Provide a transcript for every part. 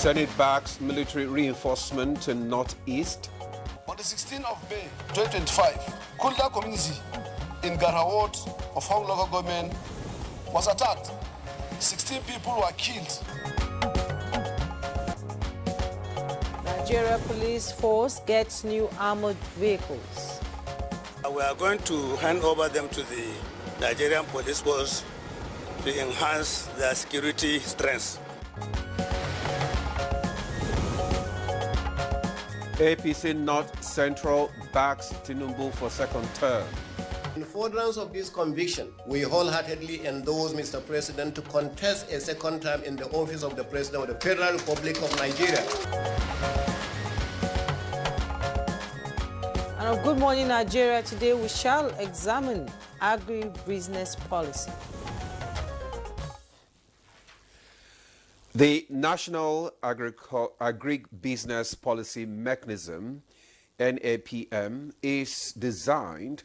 Senate backs military reinforcement in Northeast. On the 16th of May 2025, Kulda community in Garawat of Hong local government was attacked. 16 people were killed. Nigeria police force gets new armored vehicles. We are going to hand over them to the Nigerian police force to enhance their security strength. APC North Central backs Tinubu for second term. In furtherance of this conviction, we wholeheartedly endorse Mr. President to contest a second term in the office of the President of the Federal Republic of Nigeria. And on Good Morning Nigeria today, we shall examine agribusiness policy. The National Agribusiness Policy Mechanism, NAPM, is designed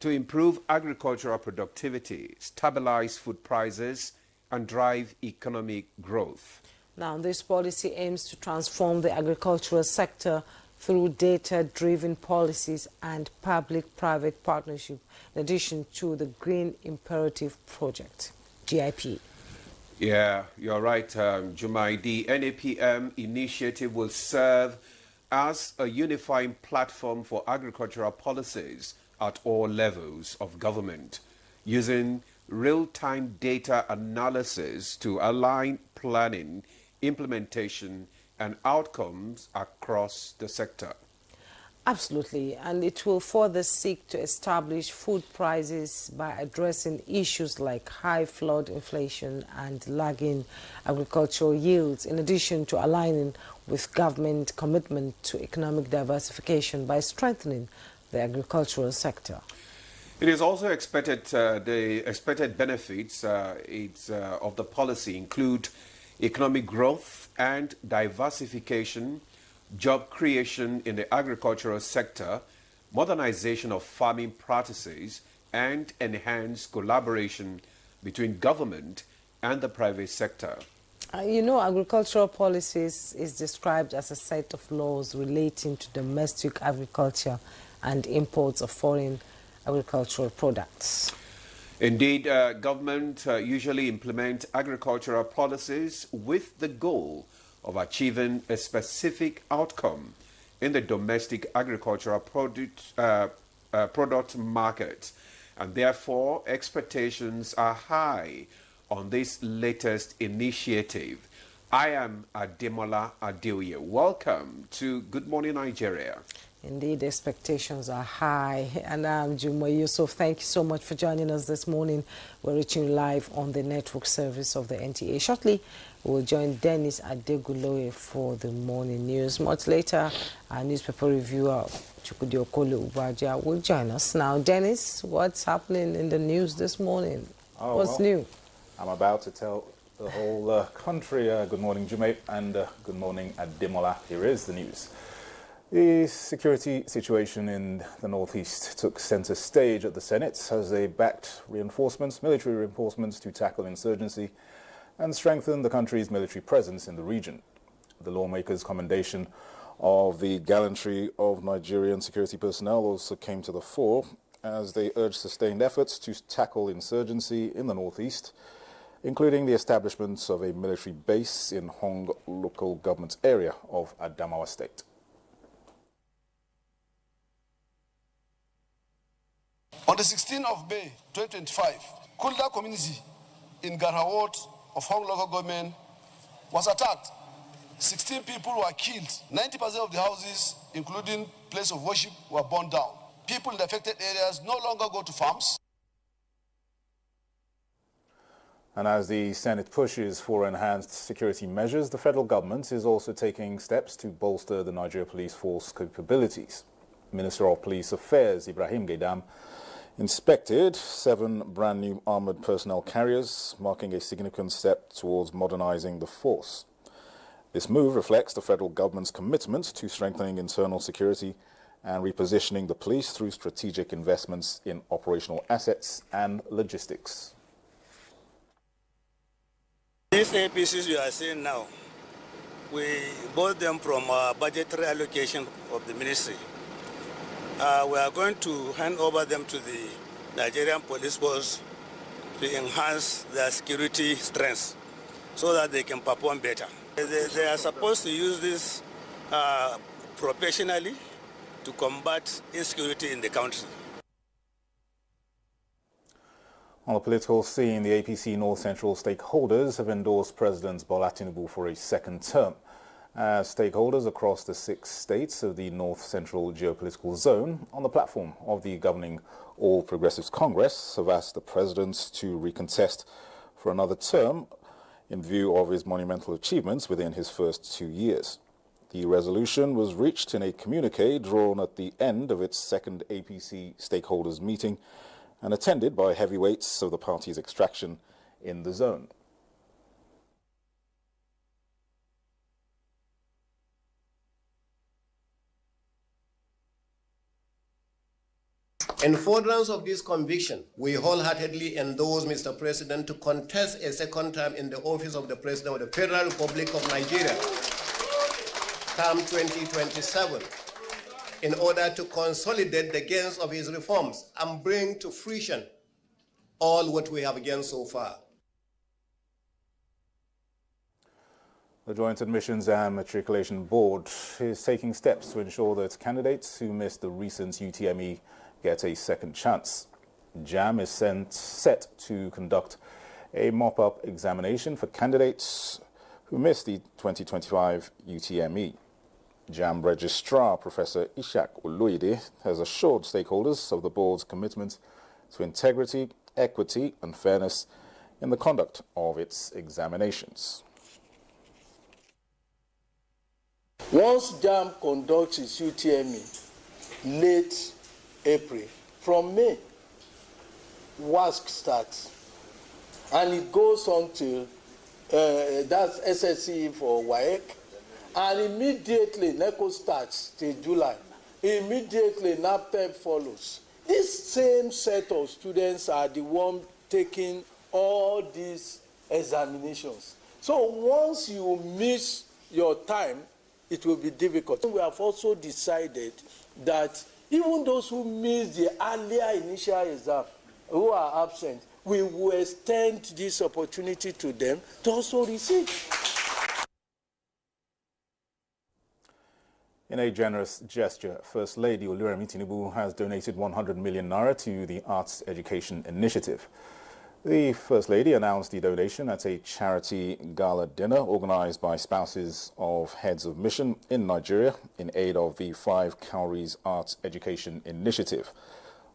to improve agricultural productivity, stabilize food prices, and drive economic growth. Now, this policy aims to transform the agricultural sector through data-driven policies and public-private partnership, in addition to the Green Imperative Project, GIP. Yeah, you're right, Jumai. The NAPM initiative will serve as a unifying platform for agricultural policies at all levels of government, using real-time data analysis to align planning, implementation, and outcomes across the sector. Absolutely, and it will further seek to establish food prices by addressing issues like high flood inflation and lagging agricultural yields, in addition to aligning with government commitment to economic diversification by strengthening the agricultural sector. It is also expected, the expected benefits of the policy include economic growth and diversification, job creation in the agricultural sector, modernization of farming practices, and enhanced collaboration between government and the private sector. You know, agricultural policies is described as a set of laws relating to domestic agriculture and imports of foreign agricultural products. Indeed, government usually implement agricultural policies with the goal of achieving a specific outcome in the domestic agricultural product market, and therefore expectations are high on this latest initiative. I am Ademola Adeoye. Welcome to Good Morning Nigeria. Indeed, expectations are high. And I'm Juma Yusuf. Thank you so much for joining us this morning. We're reaching you live on the network service of the NTA. Shortly, we'll join Dennis Adeguloye for the morning news. Much later, our newspaper reviewer, Chukudi Okolo Ubaja, will join us. Now, Dennis, what's happening in the news this morning? What's new? I'm about to tell the whole country good morning, Jume, and good morning, Ademola. Here is the news. The security situation in the Northeast took center stage at the Senate as they backed military reinforcements to tackle insurgency and strengthen the country's military presence in the region. The lawmakers' commendation of the gallantry of Nigerian security personnel also came to the fore as they urged sustained efforts to tackle insurgency in the Northeast, including the establishment of a military base in Hong local government area of Adamawa State. On the 16th of May 2025, Kulda community in Garawat of Hong local government was attacked. 16 people were killed. 90% of the houses, including place of worship, were burned down. People in the affected areas no longer go to farms. And as the Senate pushes for enhanced security measures, the federal government is also taking steps to bolster the Nigeria Police Force capabilities. Minister of Police Affairs Ibrahim Gaidam inspected 7 brand new armored personnel carriers, marking a significant step towards modernizing the force. This move reflects the federal government's commitment to strengthening internal security and repositioning the police through strategic investments in operational assets and logistics. These APCs you are seeing now, We bought them from our budgetary allocation of the ministry. We are going to hand over them to the Nigerian police force to enhance their security strength so that they can perform better. They are supposed to use this professionally to combat insecurity in the country. On the political scene, the APC North Central stakeholders have endorsed President Bola Tinubu for a second term. As stakeholders across the 6 states of the North Central geopolitical zone on the platform of the governing All Progressives Congress have asked the president to recontest for another term in view of his monumental achievements within his first 2 years. The resolution was reached in a communique drawn at the end of its second APC stakeholders meeting and attended by heavyweights of the party's extraction in the zone. In furtherance of this conviction, we wholeheartedly endorse Mr. President to contest a second term in the office of the President of the Federal Republic of Nigeria, term 2027, in order to consolidate the gains of his reforms and bring to fruition all what we have gained so far. The Joint Admissions and Matriculation Board is taking steps to ensure that candidates who missed the recent UTME get a second chance. JAM is set to conduct a mop-up examination for candidates who missed the 2025 UTME. JAM Registrar Professor Ishak Oloide has assured stakeholders of the board's commitment to integrity, equity and fairness in the conduct of its examinations. Once JAM conducts its UTME late April, from May, WASC starts, and it goes on till that's SSE for WAEC, and immediately NECO starts till July. Immediately NAPTEP follows. This same set of students are the one taking all these examinations. So once you miss your time, it will be difficult. We have also decided that even those who missed the earlier initial exam, who are absent, we will extend this opportunity to them to also receive. In a generous gesture, First Lady Oluremi Tinubu has donated 100 million naira to the Arts Education Initiative. The First Lady announced the donation at a charity gala dinner organized by spouses of heads of mission in Nigeria in aid of the 5 Cowries Arts Education Initiative.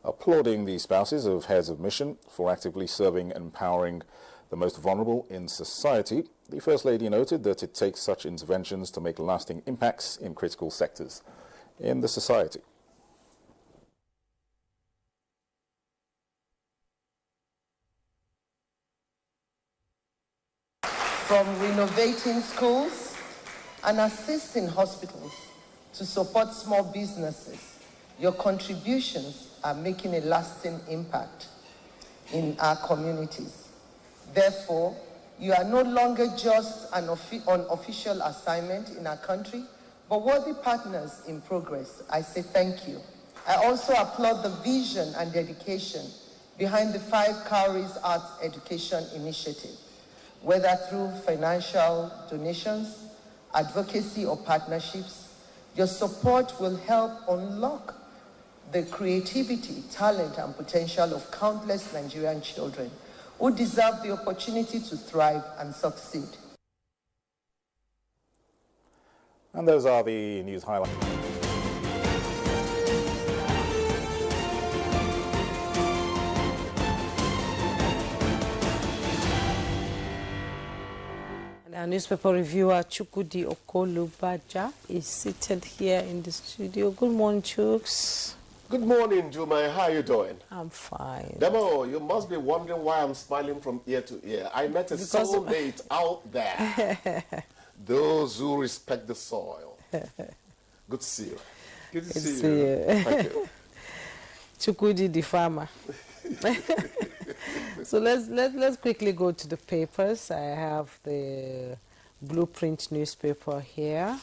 Applauding the spouses of heads of mission for actively serving and empowering the most vulnerable in society, the First Lady noted that it takes such interventions to make lasting impacts in critical sectors in the society. From renovating schools and assisting hospitals to support small businesses, your contributions are making a lasting impact in our communities. Therefore, you are no longer just an unofficial assignment in our country, but worthy partners in progress. I say thank you. I also applaud the vision and dedication behind the 5 Cowries Arts Education Initiative. Whether through financial donations, advocacy or partnerships, your support will help unlock the creativity, talent and potential of countless Nigerian children who deserve the opportunity to thrive and succeed. And those are the news highlights. Our newspaper reviewer Chukwudi Okolubaja is seated here in the studio. Good morning, Chooks. Good morning, Juma. How are you doing? I'm fine. Demo, you must be wondering why I'm smiling from ear to ear. I met a soulmate out there. Those who respect the soil. Good to see you. Good to see you. Thank you. Chukwudi the farmer. So let's quickly go to the papers. I have the Blueprint newspaper here.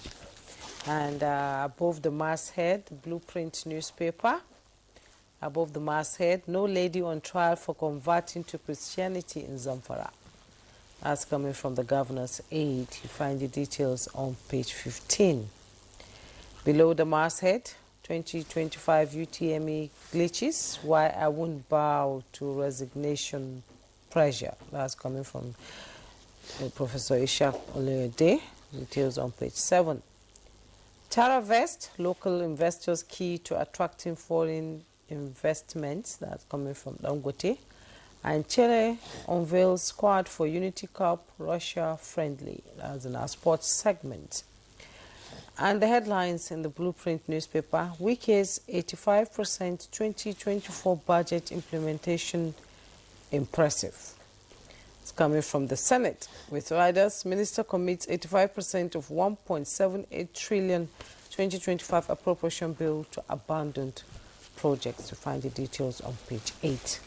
And above the masthead, Blueprint newspaper. Above the masthead, no lady on trial for converting to Christianity in Zamfara. That's coming from the governor's aide. You find the details on page 15. Below the masthead, 2025 UTME glitches, why I won't bow to resignation pressure. That's coming from Professor Ishaq Oluyede. Details on page 7. TerraVest, local investors key to attracting foreign investments. That's coming from Dangote. And Chile unveils squad for Unity Cup, Russia friendly. That's in our sports segment. And the headlines in the Blueprint newspaper, Wike's 85% 2024 budget implementation impressive. It's coming from the Senate. With riders, Minister commits 85% of 1.78 trillion 2025 appropriation bill to abandoned projects. You find the details on page 8.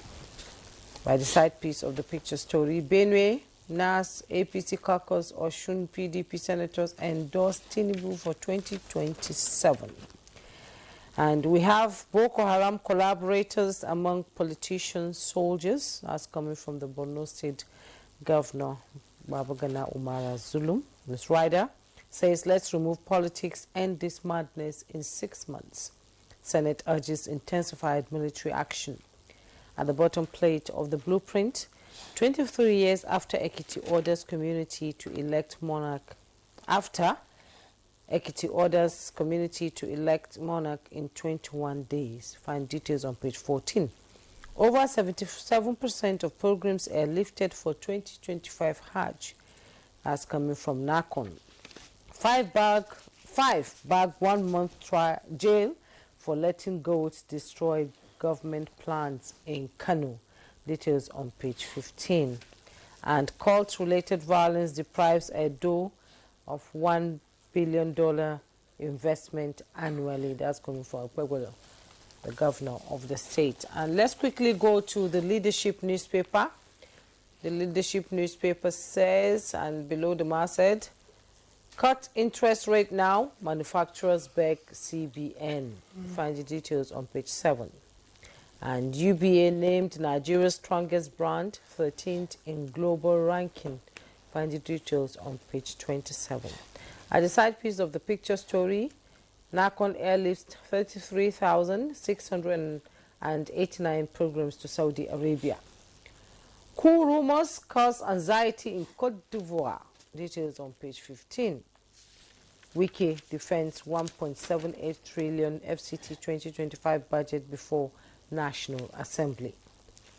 By the side piece of the picture story, Benue, NAS, APC caucus, Osun PDP senators endorse Tinubu for 2027. And we have Boko Haram collaborators among politicians, soldiers. That's coming from the Borno State Governor, Babagana Umara Zulum. This rider says, let's remove politics, end this madness in 6 months. Senate urges intensified military action. At the bottom plate of the Blueprint, 23 years after Ekiti orders community to elect monarch. After Ekiti orders community to elect monarch in 21 days. Find details on page 14. Over 77% of pilgrims are lifted for 2025 Hajj. That's coming from Nakon. 5 bag 1 month jail for letting goats destroy government plans in Kano. Details on page 15. And cult-related violence deprives Edo of $1 billion investment annually. That's coming from the governor of the state. And let's quickly go to the Leadership newspaper. The Leadership newspaper says, and below the masthead, cut interest rate now, manufacturers beg CBN. Find the details on page 7. And UBA named Nigeria's strongest brand, 13th in global ranking. Find the details on page 27. At the side piece of the picture story, Nakon airlifts 33,689 pilgrims to Saudi Arabia. Coup rumors cause anxiety in Cote d'Ivoire. Details on page 15. Wike defends 1.78 trillion FCT 2025 budget before National Assembly.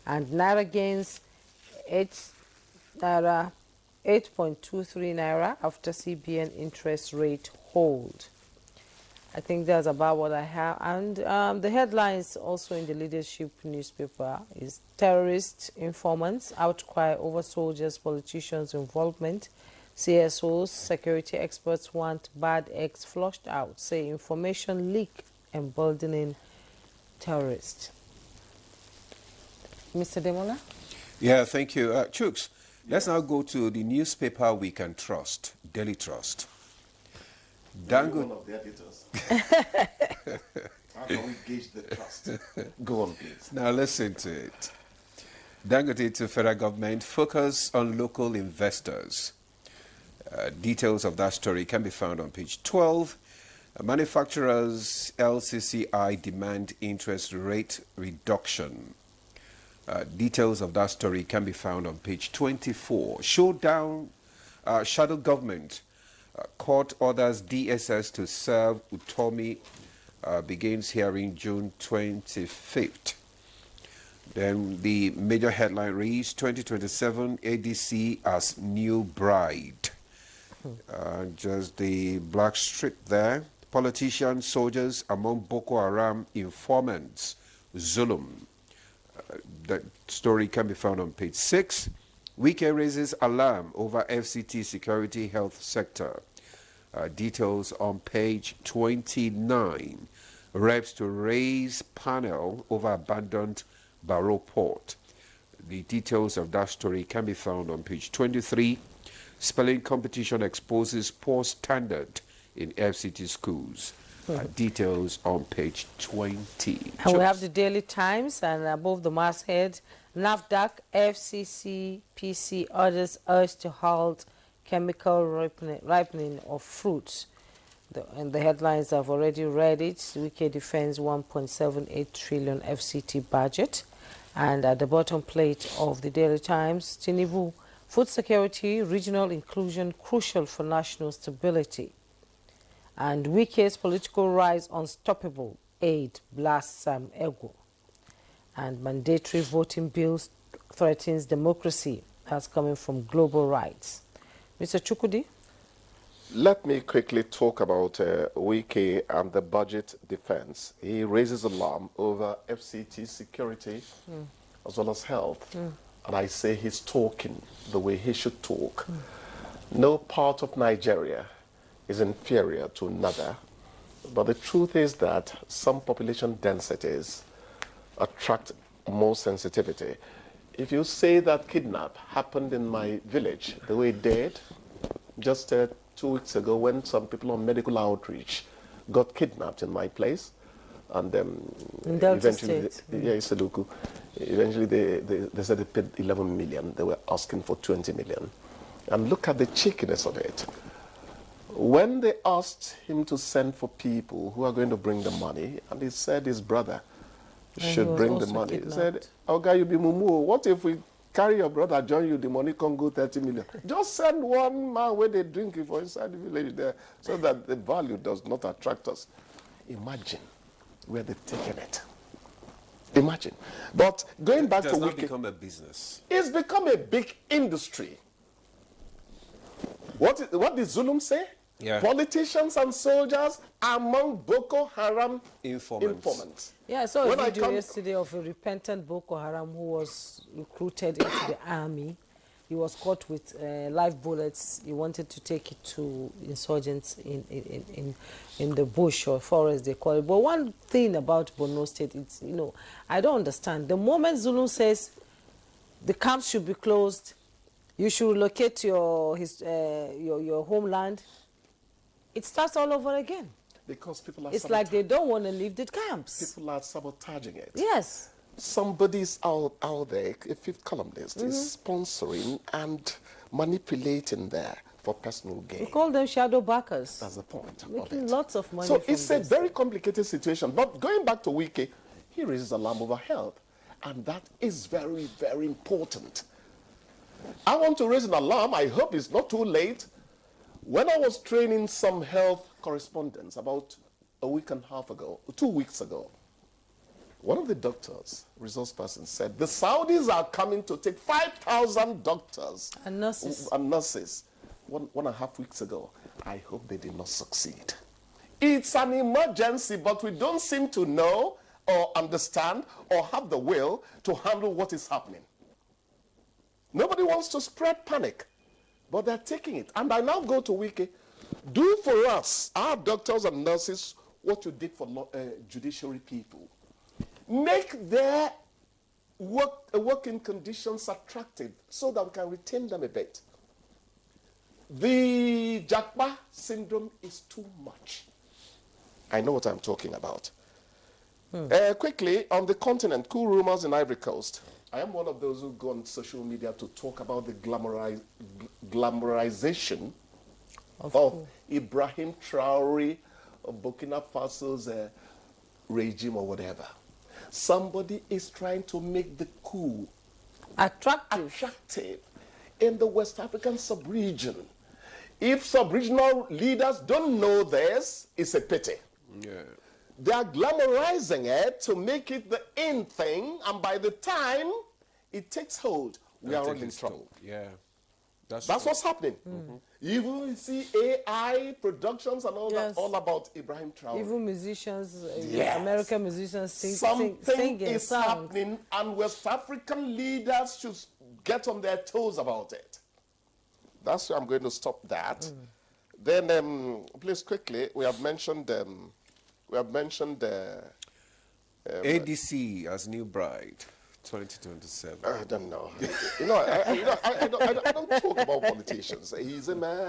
And Naira gains 8.23 Naira after CBN interest rate hold. I think that's about what I have. And the headlines also in the Leadership newspaper is terrorist informants, outcry over soldiers, politicians' involvement. CSOs, security experts want bad eggs flushed out, say information leak emboldening terrorists. Mr. Demola? Yeah, thank you. Chooks, let's now go to the newspaper we can trust, Daily Trust. One of the editors. How can we gauge the trust? Go on, please. Now listen to it. Dangote to federal government focus on local investors. Details of that story can be found on page 12. Manufacturers LCCI demand interest rate reduction. Details of that story can be found on page 24. Showdown, shadow government. Court orders DSS to serve Utomi, begins hearing June 25th. Then the major headline reads 2027 ADC as new bride. Just the black strip there. Politicians, soldiers among Boko Haram informants. Zulum. That story can be found on page 6. Wike raises alarm over FCT security health sector. Details on page 29. Reps to raise panel over abandoned Barrow port. The details of that story can be found on page 23. Spelling competition exposes poor standard in FCT schools. Details on page 20. And we have the Daily Times, and above the masthead, NAFDAC, FCC, PC, others urge to halt chemical ripening of fruits. And the headlines, I've already read it. Wike defends 1.78 trillion FCT budget. And at the bottom plate of the Daily Times, Tinubu, food security, regional inclusion crucial for national stability. And Wike's political rise unstoppable, aid blasts Sam Ego. And mandatory voting bills threatens democracy. That's coming from Global Rights. Mr. Chukudi? Let me quickly talk about Wike and the budget defense. He raises alarm over FCT security as well as health. And I say he's talking the way he should talk. No part of Nigeria is inferior to another. But the truth is that some population densities attract more sensitivity. If you say that kidnap happened in my village the way it did, just 2 weeks ago when some people on medical outreach got kidnapped in my place, and eventually, eventually they said they paid 11 million. They were asking for 20 million. And look at the cheekiness of it. When they asked him to send for people who are going to bring the money, and he said his brother should bring the money, he said, "Okay, you be mumu. What if we carry your brother, join you, the money can go 30 million. Just send one man where they drink it for inside the village there so that the value does not attract us." Imagine where they've taken it. Imagine. But going back to Wike, not become a business. It's become a big industry. What did Zulum say? Yeah. Politicians and soldiers among Boko Haram informants. Yeah, I saw a video yesterday of a repentant Boko Haram who was recruited into the army. He was caught with live bullets. He wanted to take it to insurgents in the bush or forest, they call it. But one thing about Borno State, it's, you know, I don't understand. The moment Zulu says the camps should be closed, you should relocate your homeland, it starts all over again. Because people are It's like they don't want to leave the camps. People are sabotaging it. Yes. Somebody's out there, a fifth columnist, is sponsoring and manipulating there for personal gain. We call them shadow backers. That's the point. Making lots of money. So it's a very complicated situation. But going back to Wike, he raises alarm over health. And that is very, very important. I want to raise an alarm. I hope it's not too late. When I was training some health correspondents about a week and a half ago, 2 weeks ago, one of the doctors, resource person, said the Saudis are coming to take 5,000 doctors and nurses 1.5 weeks ago. I hope they did not succeed. It's an emergency, but we don't seem to know or understand or have the will to handle what is happening. Nobody wants to spread panic, but they're taking it. And I now go to Wike. Do for us, our doctors and nurses, what you did for judiciary people. Make their working conditions attractive so that we can retain them a bit. The Jakba syndrome is too much. I know what I'm talking about. Quickly, on the continent, cool rumors in Ivory Coast. I am one of those who go on social media to talk about the glamorization of Ibrahim Traore of Burkina Faso's regime or whatever. Somebody is trying to make the coup attractive in the West African sub-region. If sub-regional leaders don't know this, it's a pity. Yeah. They are glamorizing it to make it the in thing, and by the time it takes hold, we are all in trouble. Yeah. That's what's happening. Even you see AI productions and all that, all about Ibrahim Traore. Even musicians, American musicians singing Something is happening, and West African leaders should get on their toes about it. That's where I'm going to stop that. Then, please quickly, we have mentioned ADC as new bride. 2027? I don't know. I don't talk about politicians. He's a man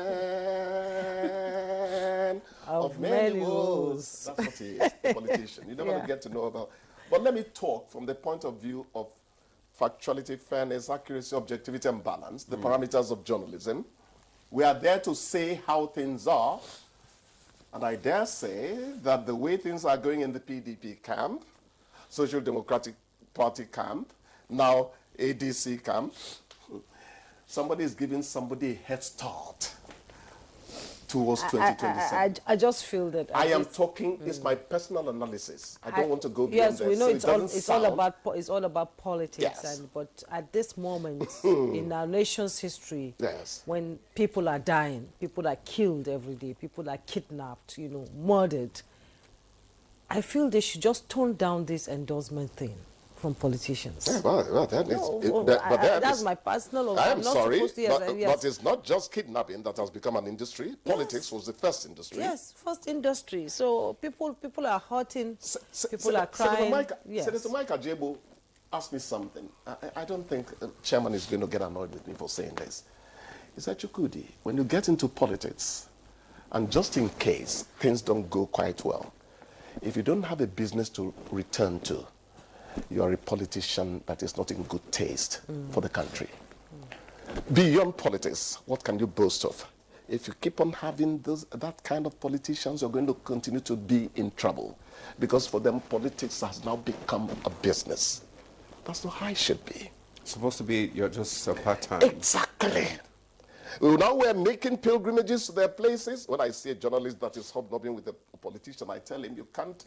of many woes. That's what he is, a politician. You never get to know about. But let me talk from the point of view of factuality, fairness, accuracy, objectivity, and balance, the parameters of journalism. We are there to say how things are. And I dare say that the way things are going in the PDP camp, Social Democratic Party camp, now ADC camp, somebody is giving somebody a head start towards 2027. I just feel that I am talking, it's my personal analysis. I don't want to go beyond that. Yes, we know so it's all about politics, but at this moment in our nation's history, when people are dying, people are killed every day, people are kidnapped, murdered, I feel they should just tone down this endorsement thing from politicians. That's my personal. I am sorry, but it's not just kidnapping that has become an industry. Politics was the first industry. Yes, first industry. So people are hurting, people are crying. Senator Mike Ajebo asked me something. I don't think the chairman is going to get annoyed with me for saying this. He said, Chukudi, when you get into politics, and just in case things don't go quite well, if you don't have a business to return to, you are a politician that is not in good taste for the country. Beyond politics, what can you boast of? If you keep on having that kind of politicians, you're going to continue to be in trouble. Because for them, politics has now become a business. That's not how it should be. It's supposed to be, you're just a part-time. Exactly. Now we're making pilgrimages to their places. When I see a journalist that is hobnobbing with a politician, I tell him, you can't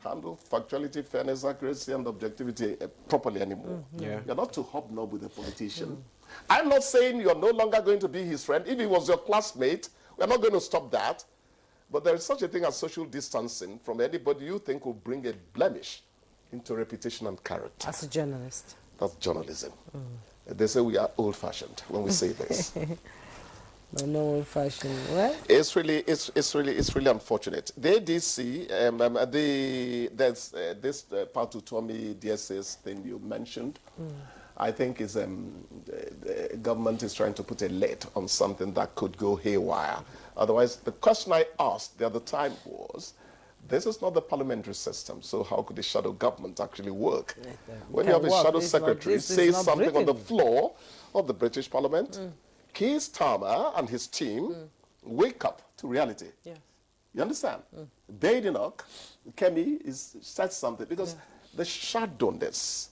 handle factuality, fairness, accuracy, and objectivity properly anymore. You're not to hobnob with a politician. I'm not saying you're no longer going to be his friend. If he was your classmate, we're not going to stop that. But there is such a thing as social distancing from anybody you think will bring a blemish into reputation and character. As a journalist. That's journalism. They say we are old-fashioned when we say this. No old-fashioned. What? It's really unfortunate. The ADC, there's this Patutomi DSS thing you mentioned. I think is the government is trying to put a lid on something that could go haywire. Otherwise, the question I asked the other time was, this is not the parliamentary system, so how could the shadow government actually work? When you have a shadow secretary say something on the floor of the British Parliament, Keir Starmer and his team wake up to reality. You understand? Badenoch, Kemi said something, because the shadowness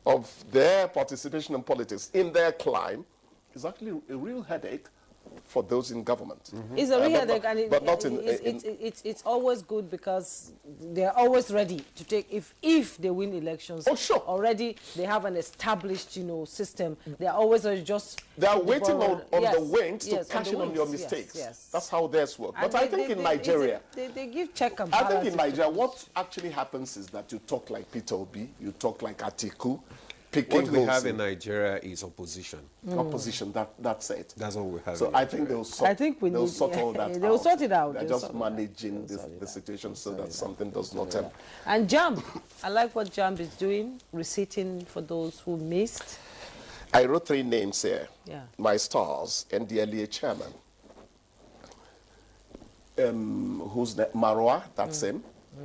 of their participation in politics in their climb is actually a real headache for those in government. It's a real headache, and it's always good because they're always ready to take, if they win elections. Oh, sure. Already they have an established, system. They're always just... They're waiting on the wings to cash in on your mistakes. That's how theirs work. But I think in Nigeria... They give check and balance. I think in Nigeria, what actually happens is that you talk like Peter Obi, you talk like Atiku. What we have in Nigeria is opposition. Opposition, that's it. That's all we have. So I think they'll sort, sort all that out. They'll sort it out. They're just managing the situation so that something does not happen. And JAMB, I like what JAMB is doing, receipting for those who missed. I wrote 3 names here. My stars, NDLEA chairman. Who's that? Marwa, that's him.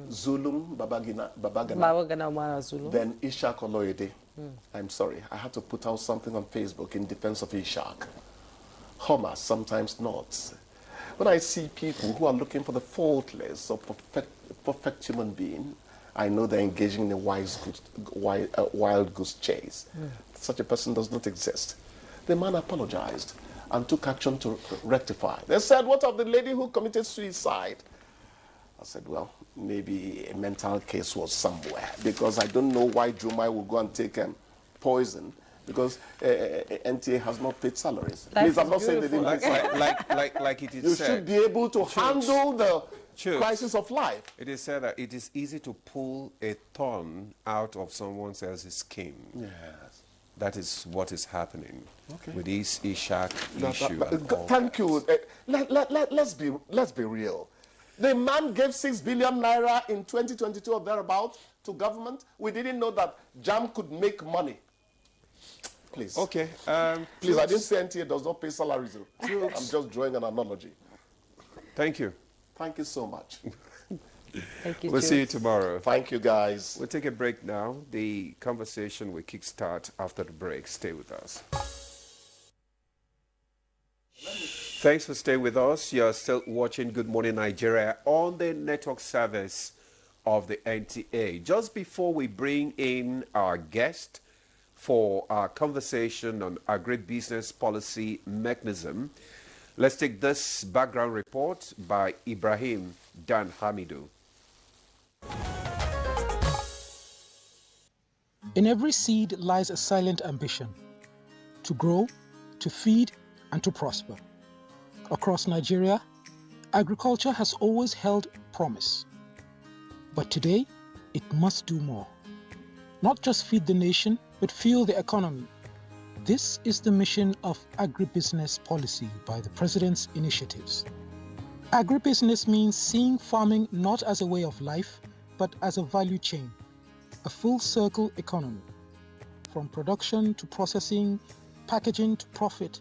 Zulum, Babagana Zulu. Then Ishak Oloyede. I'm sorry, I had to put out something on Facebook in defense of Ishak. Homer, sometimes not. When I see people who are looking for the faultless or perfect human being, I know they're engaging in a wild goose chase. Such a person does not exist. The man apologized and took action to rectify. They said, what of the lady who committed suicide? I said, well, maybe a mental case was somewhere, because I don't know why Jumai will go and take poison, because NTA has not paid salaries. Please, I'm not saying they didn't pay salaries. Like it is you said. You should be able to handle the crisis of life. It is said that it is easy to pull a thorn out of someone else's skin. Yes. That is what is happening with this Ishak issue. Thank you. Let's be real. The man gave 6 billion naira in 2022 or thereabout to government. We didn't know that JAM could make money. Please. Okay. Please, I didn't say NTA does not pay salaries. I'm just drawing an analogy. Thank you. Thank you so much. Thank you. We'll see you tomorrow. Thank you, guys. We'll take a break now. The conversation will kickstart after the break. Stay with us. Thanks for staying with us. You're still watching Good Morning Nigeria on the network service of the NTA. Just before we bring in our guest for our conversation on agribusiness policy mechanism, let's take this background report by Ibrahim Dan Hamidu. In every seed lies a silent ambition to grow, to feed, and to prosper. Across Nigeria, agriculture has always held promise. But today, it must do more. Not just feed the nation, but fuel the economy. This is the mission of agribusiness policy by the President's initiatives. Agribusiness means seeing farming not as a way of life, but as a value chain, a full-circle economy. From production to processing, packaging to profit,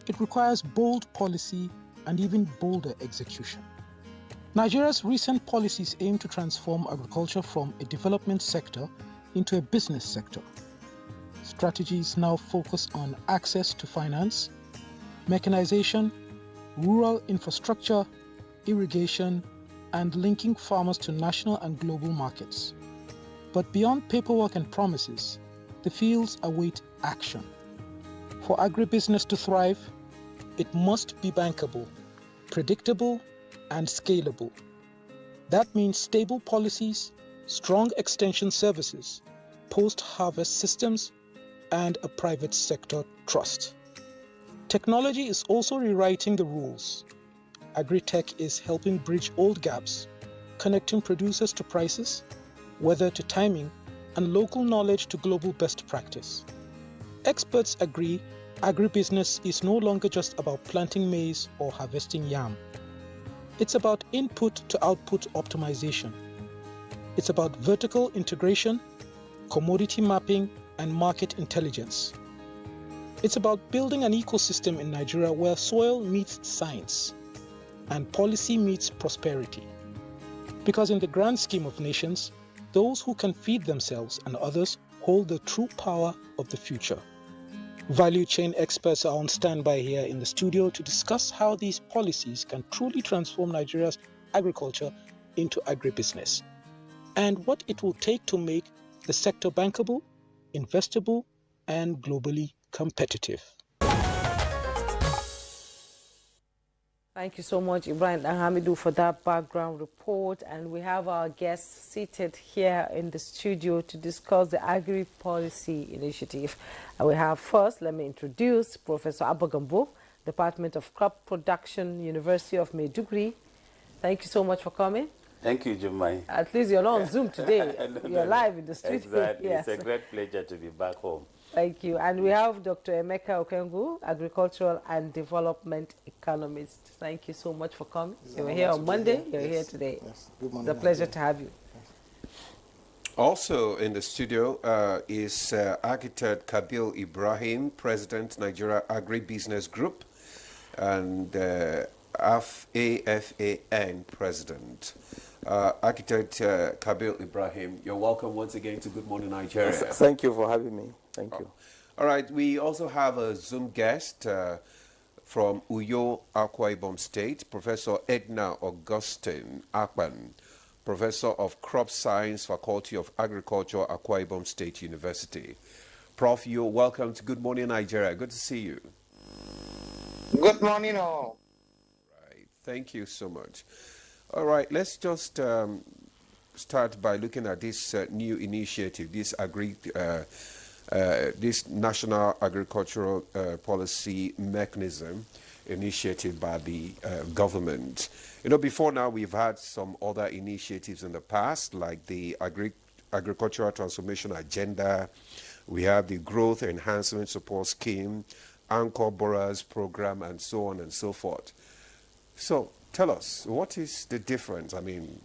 it requires bold policy and even bolder execution. Nigeria's recent policies aim to transform agriculture from a development sector into a business sector. Strategies now focus on access to finance, mechanization, rural infrastructure, irrigation, and linking farmers to national and global markets. But beyond paperwork and promises, the fields await action. For agribusiness to thrive, it must be bankable, predictable, and scalable. That means stable policies, strong extension services, post-harvest systems, and a private sector trust. Technology is also rewriting the rules. Agri-tech is helping bridge old gaps, connecting producers to prices, weather to timing, and local knowledge to global best practice. Experts agree agribusiness is no longer just about planting maize or harvesting yam. It's about input to output optimization. It's about vertical integration, commodity mapping, and market intelligence. It's about building an ecosystem in Nigeria where soil meets science and policy meets prosperity. Because in the grand scheme of nations, those who can feed themselves and others hold the true power of the future. Value chain experts are on standby here in the studio to discuss how these policies can truly transform Nigeria's agriculture into agribusiness, and what it will take to make the sector bankable, investable, and globally competitive. Thank you so much, Ibrahim Hamidu, for that background report. And we have our guests seated here in the studio to discuss the Agri-Policy Initiative. And we have first, let me introduce Professor Abogambo, Department of Crop Production, University of Maiduguri. Thank you so much for coming. Thank you, Jumai. At least you're not on Zoom today. You're live in the studio. Exactly. Yes. It's a great pleasure to be back home. Thank you. And we have Dr. Emeka Okengu, Agricultural and Development Economist. Thank you so much for coming. You were here on Monday. You're here today. Yes. Good morning. It's a pleasure to have you. Also in the studio is architect Kabil Ibrahim, President, Nigeria Agribusiness Group, and AFAN President. Architect Kabil Ibrahim, you're welcome once again to Good Morning Nigeria. Thank you for having me. Thank you. All right, we also have a Zoom guest from Uyo, Akwa Ibom State, Professor Edna Augustine Akpan, Professor of Crop Science, Faculty of Agriculture, Akwa Ibom State University. Prof, you're welcome to Good Morning Nigeria. Good to see you. Good morning, all. Right, thank you so much. All right, let's just start by looking at this new initiative, this National Agricultural Policy Mechanism initiated by the government. You know, before now we've had some other initiatives in the past, like the Agricultural Transformation Agenda. We have the Growth Enhancement Support Scheme, Anchor Borrowers Program, and so on and so forth. So Tell us, what is the difference? I mean,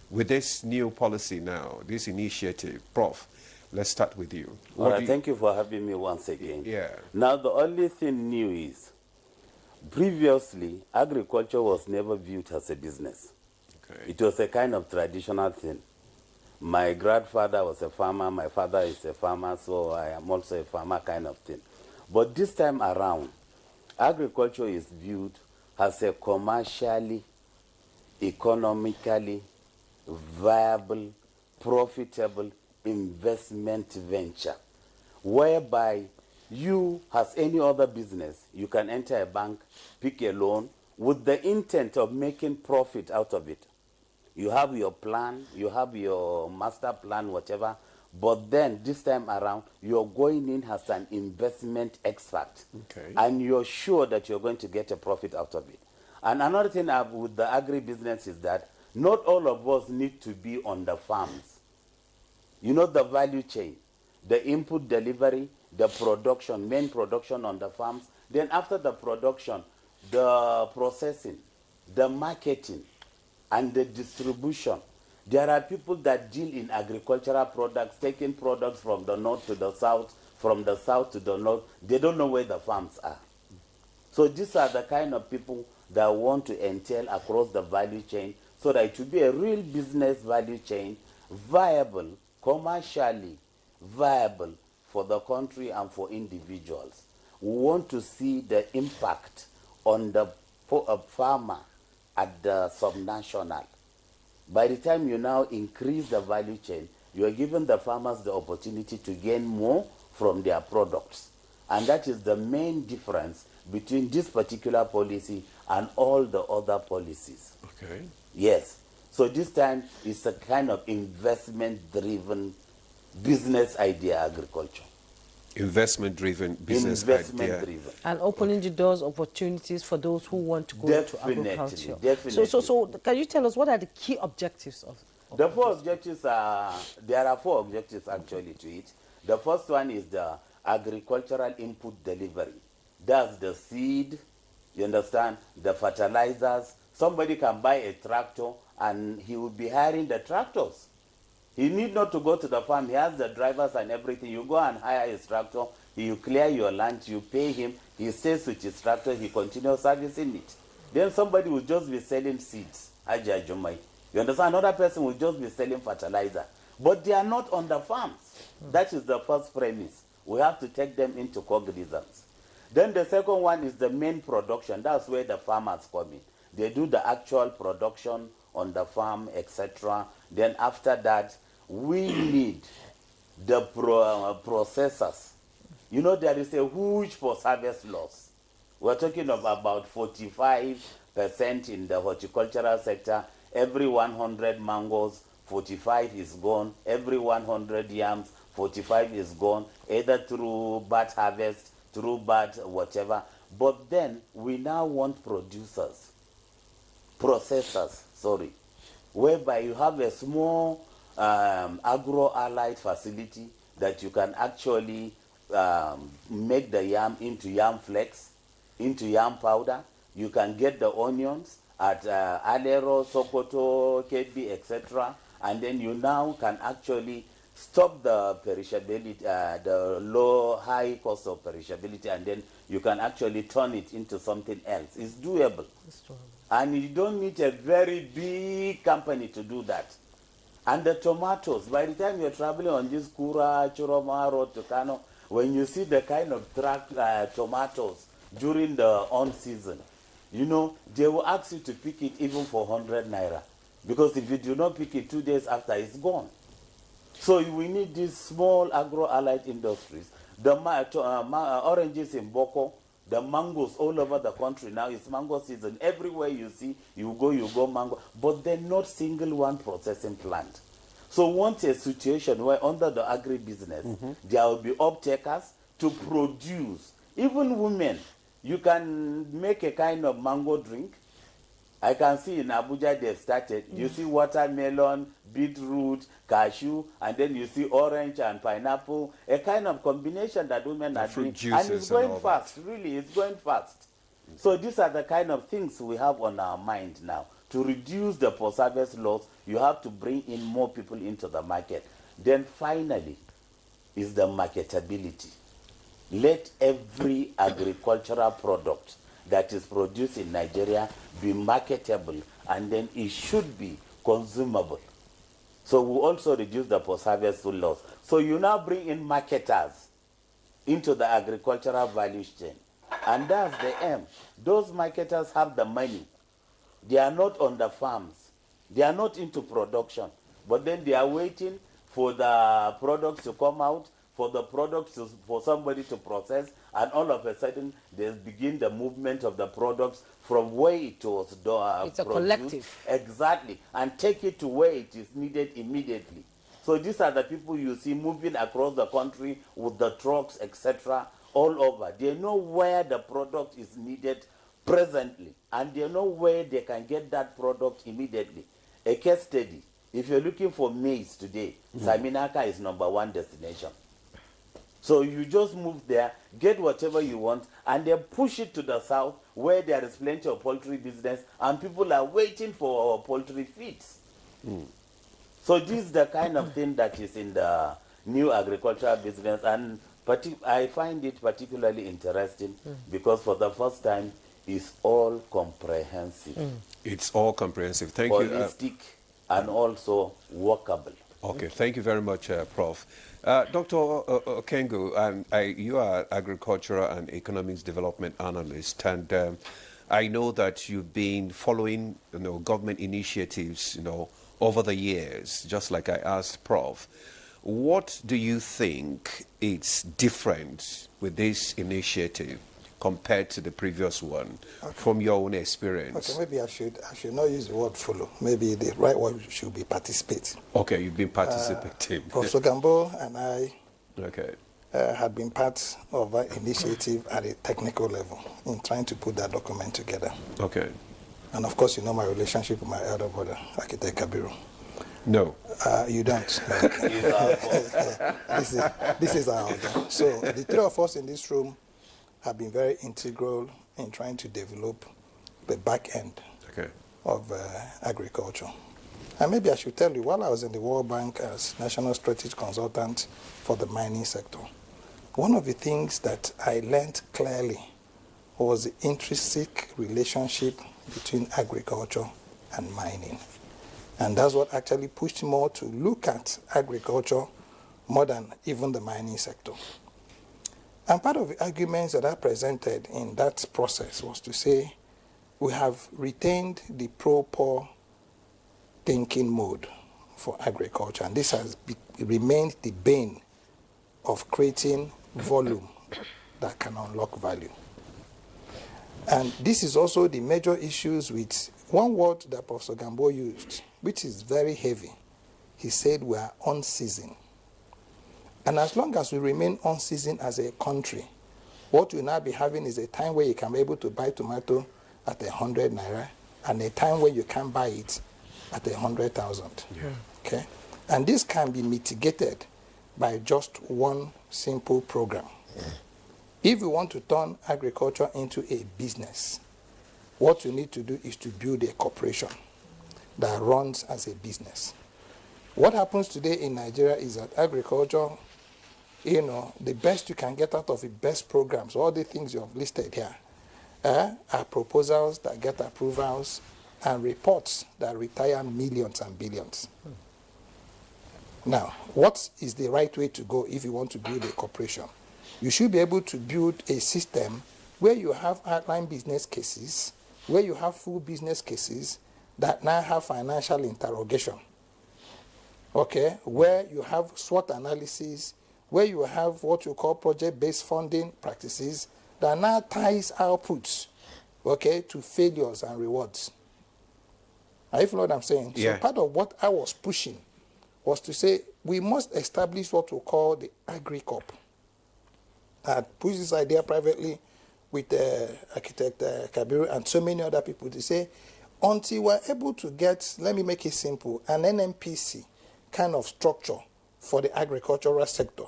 with this new policy now, this initiative, Prof, let's start with you. All right, thank you for having me once again. Yeah. Now, the only thing new is, previously, agriculture was never viewed as a business. Okay. It was a kind of traditional thing. My grandfather was a farmer, my father is a farmer, so I am also a farmer kind of thing. But this time around, agriculture is viewed as a commercially, economically viable, profitable investment venture, whereby you, as any other business, you can enter a bank, pick a loan with the intent of making profit out of it. You have your plan, you have your master plan, whatever, but then this time around, you're going in as an investment expert. Okay. And you're sure that you're going to get a profit out of it. And another thing with the agribusiness is that not all of us need to be on the farms. You know, the value chain, the input delivery, the production, main production on the farms. Then after the production, the processing, the marketing, and the distribution. There are people that deal in agricultural products, taking products from the north to the south, from the south to the north. They don't know where the farms are. So these are the kind of people that want to entail across the value chain so that it will be a real business value chain, viable, commercially viable for the country and for individuals. We want to see the impact on the farmer at the subnational. By the time you now increase the value chain, you are giving the farmers the opportunity to gain more from their products. And that is the main difference between this particular policy and all the other policies. Okay. Yes. So this time it's a kind of investment-driven business idea agriculture. Investment-driven business idea. And opening the doors, opportunities for those who want to go into agriculture. Definitely. So can you tell us what are the key objectives of the four objectives are, there are four objectives actually to it. The first one is the agricultural input delivery. That's the seed, you understand, the fertilizers. Somebody can buy a tractor and he will be hiring the tractors. He need not to go to the farm. He has the drivers and everything. You go and hire his tractor. You clear your land. You pay him. He stays with his tractor. He continues servicing it. Then somebody will just be selling seeds. You understand? Another person will just be selling fertilizer. But they are not on the farms. That is the first premise. We have to take them into cognizance. Then the second one is the main production. That's where the farmers come in. They do the actual production on the farm, etc. Then after that, we need the processors. You know, there is a huge post-harvest loss. We're talking of about 45% in the horticultural sector. Every 100 mangoes, 45 is gone. Every 100 yams, 45 is gone, either through bad harvest, through bad whatever. But then we now want processors, whereby you have a small agro-allied facility that you can actually make the yam into yam flakes, into yam powder. You can get the onions at Alero, Sokoto, KB, etc. And then you now can actually stop the perishability, the high cost of perishability, and then you can actually turn it into something else. It's doable. And you don't need a very big company to do that. And the tomatoes, by the time you're traveling on this Kura, Churoma road to Kano, when you see the kind of tomatoes during the on-season, you know, they will ask you to pick it even for 100 naira. Because if you do not pick it 2 days after, it's gone. So we need these small agro-allied industries. The oranges in Boko, the mangoes all over the country now, it's mango season. Everywhere you see, you go mango. But they're not single one processing plant. So want a situation where under the agribusiness, there will be off-takers to produce. Even women, you can make a kind of mango drink. I can see in Abuja they've started. You see watermelon, beetroot, cashew, and then you see orange and pineapple. A kind of combination that women are doing. And it's going fast, really, it's going fast. So these are the kind of things we have on our mind now. To reduce the post-harvest loss, you have to bring in more people into the market. Then finally is the marketability. Let every agricultural product that is produced in Nigeria be marketable, and then it should be consumable. So we also reduce the post-harvest loss. So you now bring in marketers into the agricultural value chain. And that's the aim. Those marketers have the money. They are not on the farms. They are not into production. But then they are waiting for the products to come out, for the products for somebody to process, and all of a sudden they begin the movement of the products from where it was it's a produced. collective. Exactly. And take it to where it is needed immediately. So these are the people you see moving across the country with the trucks, etc., all over. They know where the product is needed presently, and they know where they can get that product immediately. A case study, if you're looking for maize today, Saminaka is #1 destination. So you just move there, get whatever you want, and then push it to the south where there is plenty of poultry business, and people are waiting for poultry feeds. So this is the kind of thing that is in the new agricultural business, and I find it particularly interesting because for the first time, it's all comprehensive. It's all comprehensive. Thank you. Holistic and also workable. Okay, thank you very much, Prof. Dr. Okengo, you are agricultural and economics development analyst, and I know that you've been following, government initiatives, over the years, just like I asked Prof. What do you think is different with this initiative compared to the previous one, from your own experience? Okay, maybe I should not use the word follow. Maybe the right word should be participate. Okay, you've been participating. Professor Gambo and I had been part of that initiative at a technical level in trying to put that document together. Okay. And of course, you know my relationship with my elder brother, Architect Kabiru. No. You don't. This is our order. So the three of us in this room have been very integral in trying to develop the back end of agriculture. And maybe I should tell you, while I was in the World Bank as National Strategic Consultant for the mining sector, one of the things that I learned clearly was the intrinsic relationship between agriculture and mining. And that's what actually pushed me more to look at agriculture more than even the mining sector. And part of the arguments that I presented in that process was to say we have retained the pro-poor thinking mode for agriculture, and this has remained the bane of creating volume that can unlock value. And this is also the major issues with one word that Professor Gambo used, which is very heavy. He said we are unseasoned. And as long as we remain unseasoned as a country, what we'll now be having is a time where you can be able to buy tomato at 100 naira, and a time where you can buy it at 100,000. Okay? And this can be mitigated by just one simple program. If we want to turn agriculture into a business, what we need to do is to build a corporation that runs as a business. What happens today in Nigeria is that agriculture, the best you can get out of the best programs, all the things you have listed here, are proposals that get approvals and reports that retire millions and billions. Now, what is the right way to go if you want to build a corporation? You should be able to build a system where you have outline business cases, where you have full business cases that now have financial interrogation. Okay, where you have SWOT analysis, where you have what you call project-based funding practices that now ties outputs, to failures and rewards. Are you following what I'm saying? Yeah. So part of what I was pushing was to say we must establish what we call the AgriCorp. I pushed this idea privately with Architect Kabiru and so many other people to say, until we're able to get, let me make it simple, an NMPC kind of structure for the agricultural sector,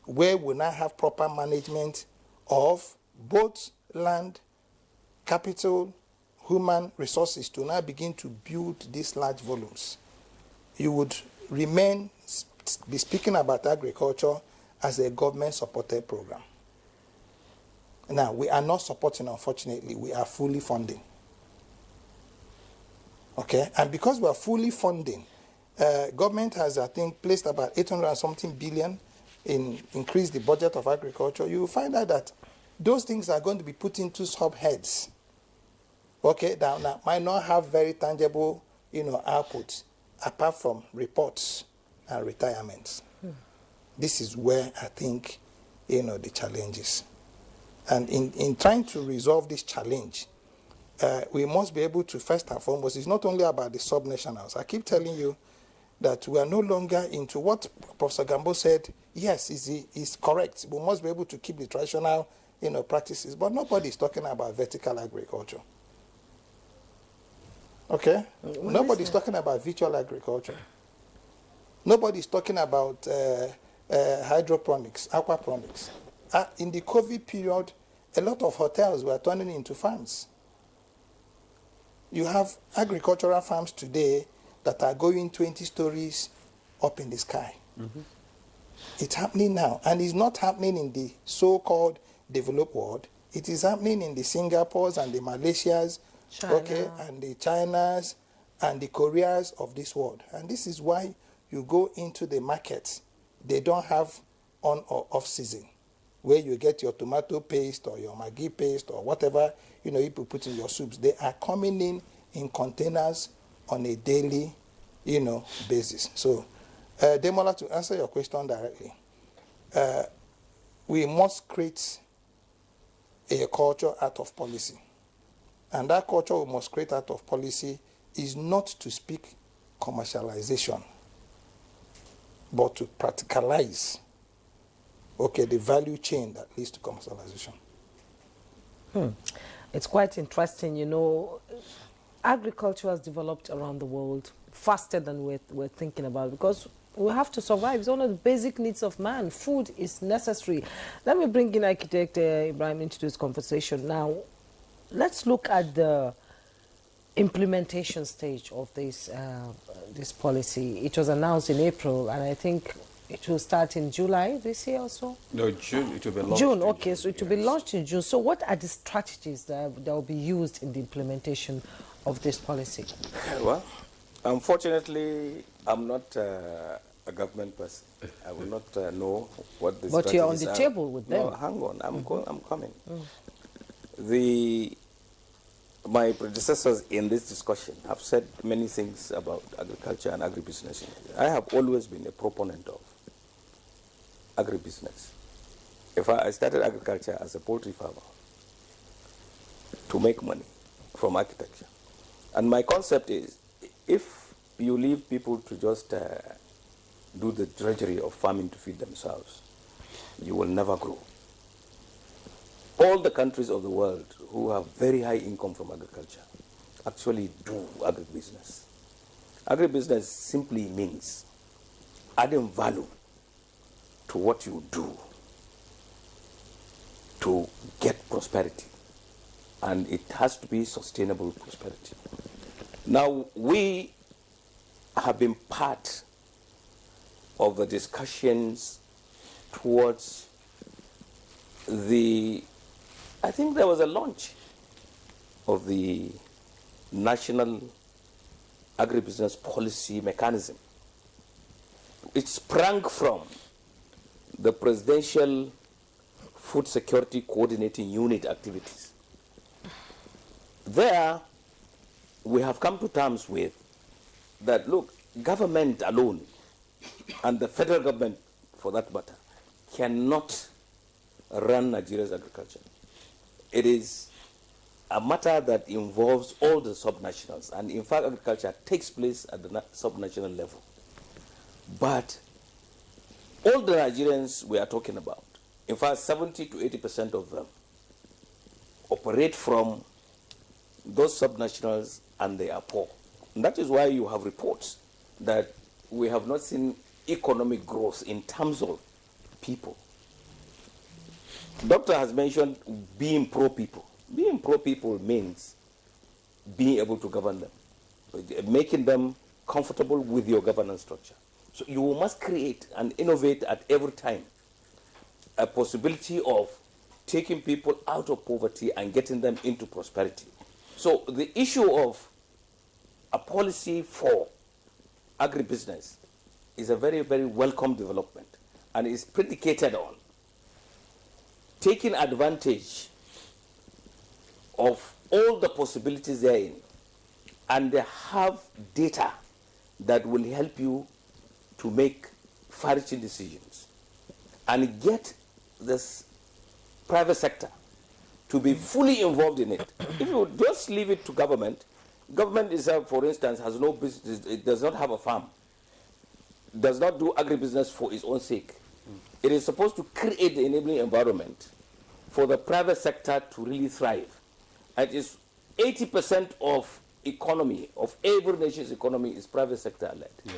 where we now have proper management of both land capital, human resources to now begin to build these large volumes, you would be speaking about agriculture as a government-supported program. Now, we are not supporting, unfortunately, we are fully funding. Okay, and because we are fully funding, government has, I think, placed about 800 and something billion in increase the budget of agriculture. You will find out that those things are going to be put into subheads, okay, that might not have very tangible, outputs, apart from reports and retirements. This is where I think, the challenge is. And in trying to resolve this challenge, we must be able to, first and foremost, it's not only about the subnationals. I keep telling you that we are no longer into what Professor Gambo said, yes, is correct. We must be able to keep the traditional, practices, but nobody is talking about vertical agriculture. Okay? Nobody is talking about virtual agriculture. Nobody is talking about hydroponics, aquaponics. In the COVID period, a lot of hotels were turning into farms. You have agricultural farms today that are going 20 stories up in the sky. Mm-hmm. It's happening now, and it's not happening in the so-called developed world. It is happening in the Singapores and the Malaysias, okay, and the Chinas and the Koreas of this world. And this is why you go into the markets, they don't have on or off season, where you get your tomato paste or your Maggi paste or whatever, you put in your soups. They are coming in containers on a daily, basis. So, Demola, to answer your question directly, we must create a culture out of policy. And that culture we must create out of policy is not to speak commercialization, but to practicalize, okay, the value chain that leads to commercialization. It's quite interesting, agriculture has developed around the world faster than we're thinking about, because we have to survive. It's one of the basic needs of man. Food is necessary. Let me bring in Architect Ibrahim into this conversation. Now, let's look at the implementation stage of this policy. It was announced in April, and I think it will start in July this year or so? No, June. It will be launched. June, okay. So it will be launched in June. So what are the strategies that will be used in the implementation of this policy? Well, unfortunately, I'm not a government person. I will not know what the strategies are. But you're on the table with them. No, hang on. I'm coming. My predecessors in this discussion have said many things about agriculture and agribusiness. I have always been a proponent of agribusiness. I started agriculture as a poultry farmer to make money from architecture. And my concept is, if you leave people to just do the drudgery of farming to feed themselves, you will never grow. All the countries of the world who have very high income from agriculture actually do agribusiness. Agribusiness simply means adding value to what you do to get prosperity. And it has to be sustainable prosperity. Now, we have been part of the discussions towards I think there was a launch of the National Agribusiness Policy Mechanism. It sprang from the Presidential Food Security Coordinating Unit activities. There, we have come to terms with that, look, government alone, and the federal government, for that matter, cannot run Nigeria's agriculture. It is a matter that involves all the subnationals, and in fact, agriculture takes place at the subnational level. But all the Nigerians we are talking about, in fact, 70 to 80% of them operate from those subnationals, and they are poor. And that is why you have reports that we have not seen economic growth in terms of people. Doctor has mentioned being pro-people. Being pro-people means being able to govern them, making them comfortable with your governance structure. So you must create and innovate at every time a possibility of taking people out of poverty and getting them into prosperity. So the issue of a policy for agribusiness is a very, very welcome development, and is predicated on taking advantage of all the possibilities therein, and they have data that will help you to make far-reaching decisions and get this private sector to be fully involved in it. If you just leave it to government, government itself, for instance, has no business, it does not have a farm, does not do agribusiness for its own sake. It is supposed to create the enabling environment for the private sector to really thrive. And it's 80% of economy, of every nation's economy, is private sector led. Yeah.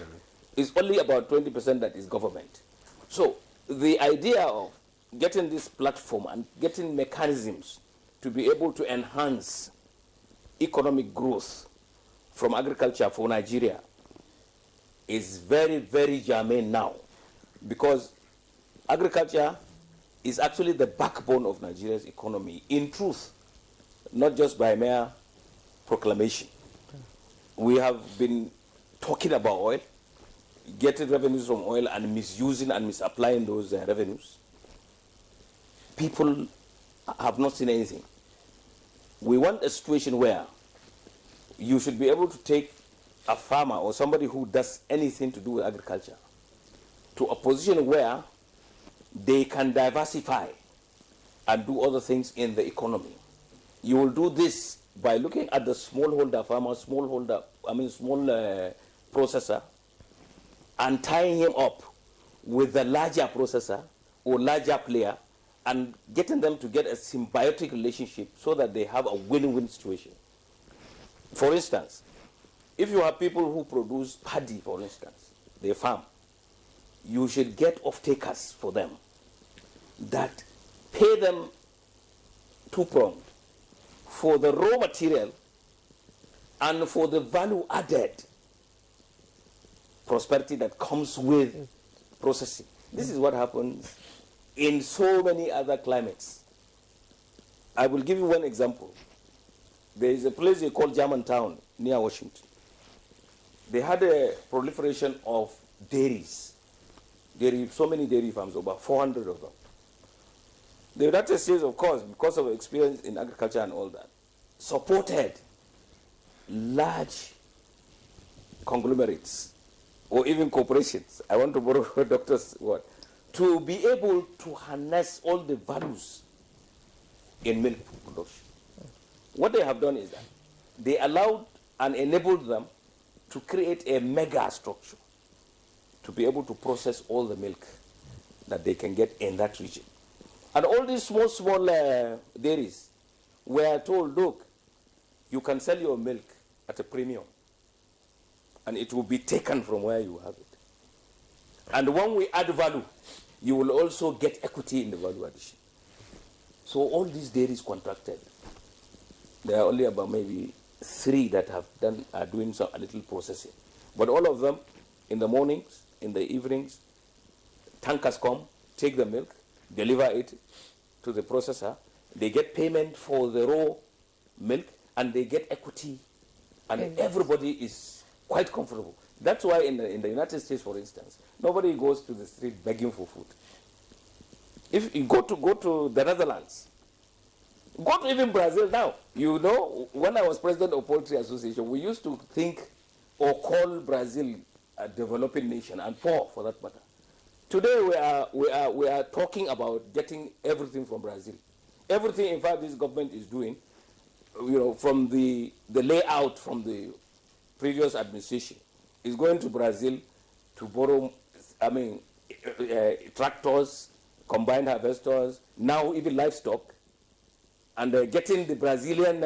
It's only about 20% that is government. So the idea of getting this platform and getting mechanisms to be able to enhance economic growth from agriculture for Nigeria is very, very germane now, because agriculture is actually the backbone of Nigeria's economy, in truth, not just by mere proclamation. We have been talking about oil, getting revenues from oil and misusing and misapplying those revenues. People have not seen anything. We want a situation where you should be able to take a farmer or somebody who does anything to do with agriculture to a position where they can diversify and do other things in the economy. You will do this by looking at the smallholder farmer, small processor, and tying him up with the larger processor or larger player, and getting them to get a symbiotic relationship so that they have a win-win situation. For instance, if you have people who produce paddy, for instance, they farm, you should get off-takers for them that pay them two-pronged for the raw material and for the value-added prosperity that comes with processing. This is what happens in so many other climates. I will give you one example. There is a place they call Germantown near Washington. They had a proliferation of dairies. So many dairy farms, about 400 of them. The United States, of course, because of experience in agriculture and all that, supported large conglomerates or even corporations. I want to borrow a doctor's word, to be able to harness all the values in milk production. What they have done is that they allowed and enabled them to create a mega structure to be able to process all the milk that they can get in that region. And all these small dairies were told, look, you can sell your milk at a premium, and it will be taken from where you have it. And when we add value, you will also get equity in the value addition. So all these dairies contracted. There are only about maybe 3 that are doing a little processing. But all of them, in the mornings, in the evenings, tankers come, take the milk, deliver it to the processor. They get payment for the raw milk, and they get equity, and everybody is quite comfortable. That's why in the United States, for instance, nobody goes to the street begging for food. If you go to the Netherlands, go to even Brazil now. You know, when I was president of Poultry Association, we used to think or call Brazil a developing nation, and poor for that matter. Today we are talking about getting everything from Brazil. Everything, in fact, this government is doing, you know, from the layout from the previous administration, is going to Brazil to borrow, tractors, combined harvesters, now even livestock, and getting the Brazilian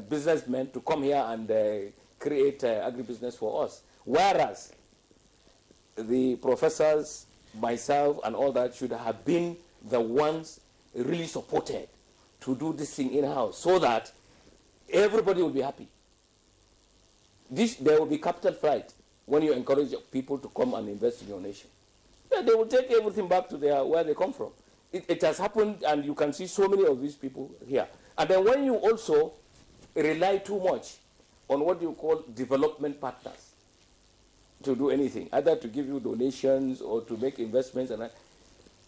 businessmen to come here and create agribusiness for us. Whereas the professors, myself, and all that should have been the ones really supported to do this thing in-house so that everybody will be happy. There will be capital flight when you encourage people to come and invest in your nation. Yeah, they will take everything back to where they come from. It has happened, and you can see so many of these people here. And then when you also rely too much on what you call development partners to do anything, either to give you donations or to make investments, and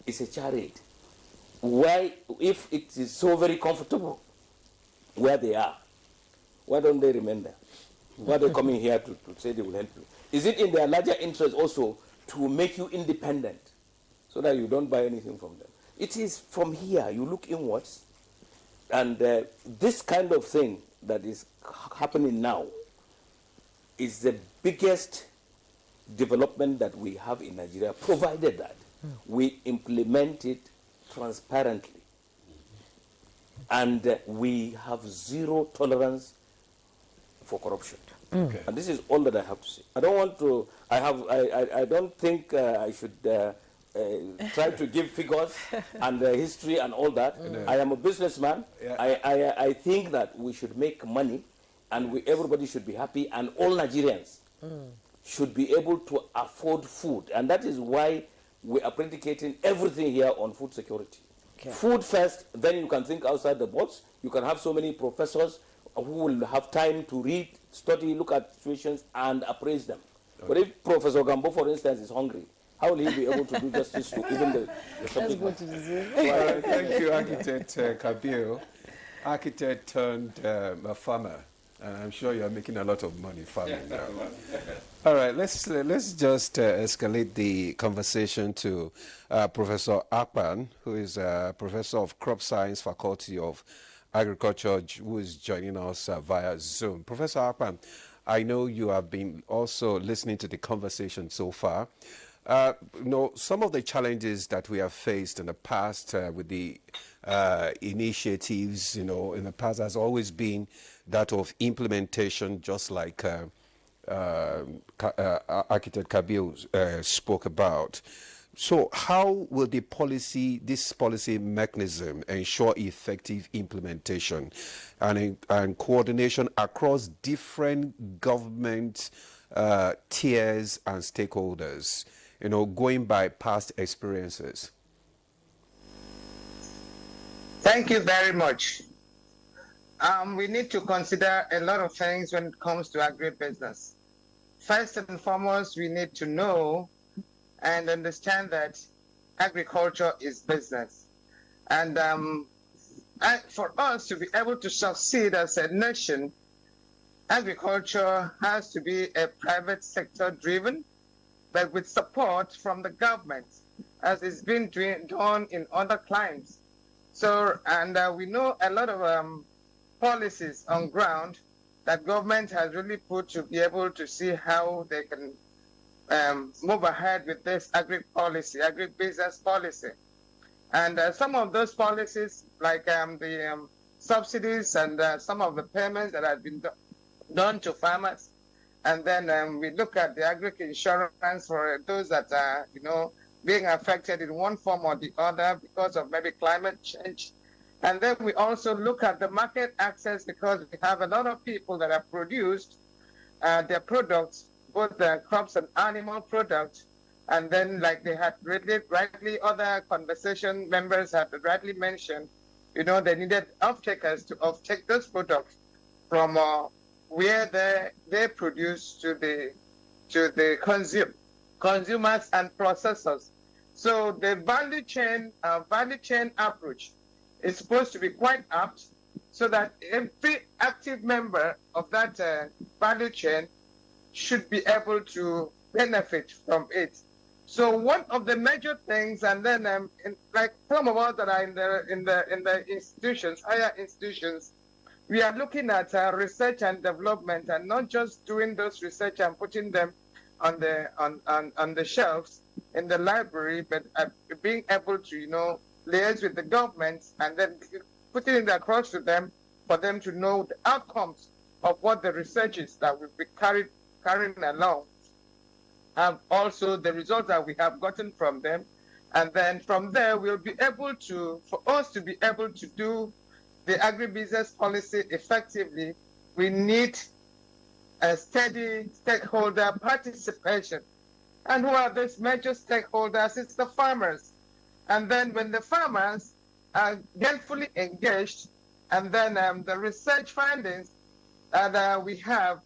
it's a charade. Why, if it is so very comfortable where they are, why don't they remain there? Why are they coming here to say they will help you? Is it in their larger interest also to make you independent so that you don't buy anything from them? It is from here, you look inwards, and this kind of thing that is happening now is the biggest development that we have in Nigeria, provided that we implement it transparently. And we have zero tolerance for corruption. Okay. And this is all that I have to say. I don't want to, I don't think I should try to give figures and history and all that. I am a businessman. Yeah. I think that we should make money, and everybody should be happy, and all Nigerians should be able to afford food. And that is why we are predicating everything here on food security. Okay. Food first, then you can think outside the box. You can have so many professors who will have time to read, study, look at situations, and appraise them. Okay. But if Professor Gambo, for instance, is hungry, how will he be able to do justice to even the subject matter? Well, thank you, Architect Kabir. Architect turned a farmer. And I'm sure you're making a lot of money farming now. All right, let's just escalate the conversation to Professor Akpan, who is a professor of crop science, Faculty of Agriculture, who is joining us via Zoom. Professor Akpan, I know you have been also listening to the conversation so far. Some of the challenges that we have faced in the past with the initiatives, in the past has always been that of implementation, just like Architect Kabir spoke about. So how will this policy mechanism ensure effective implementation and coordination across different government tiers and stakeholders, going by past experiences? Thank you very much. We need to consider a lot of things when it comes to agribusiness. First and foremost, we need to know and understand that agriculture is business. And for us to be able to succeed as a nation, agriculture has to be a private sector driven, but with support from the government, as it's been done in other climes. So, and we know a lot of policies on ground that government has really put to be able to see how they can move ahead with this agribusiness policy. And some of those policies, like the subsidies and some of the payments that have been done to farmers. And then we look at the agri-insurance for those that are, being affected in one form or the other because of maybe climate change. And then we also look at the market access, because we have a lot of people that have produced their products, both the crops and animal products. And then, like they had rightly other conversation members have rightly mentioned, they needed off-takers to off-take those products from where they produce to the consumers and processors. So the value chain approach is supposed to be quite apt, so that every active member of that value chain should be able to benefit from it. So one of the major things, and then like some of us that are in the institutions, higher institutions, we are looking at research and development, and not just doing those research and putting them on the shelves in the library, but being able to liaise with the government and then putting it across to them for them to know the outcomes of what the research is that we'll be carrying along, and also the results that we have gotten from them. And then from there, we'll be able to, for us to be able to do the agribusiness policy effectively, we need a steady stakeholder participation. And who are these major stakeholders? It's the farmers. And then when the farmers are fully engaged, and then the research findings that we have,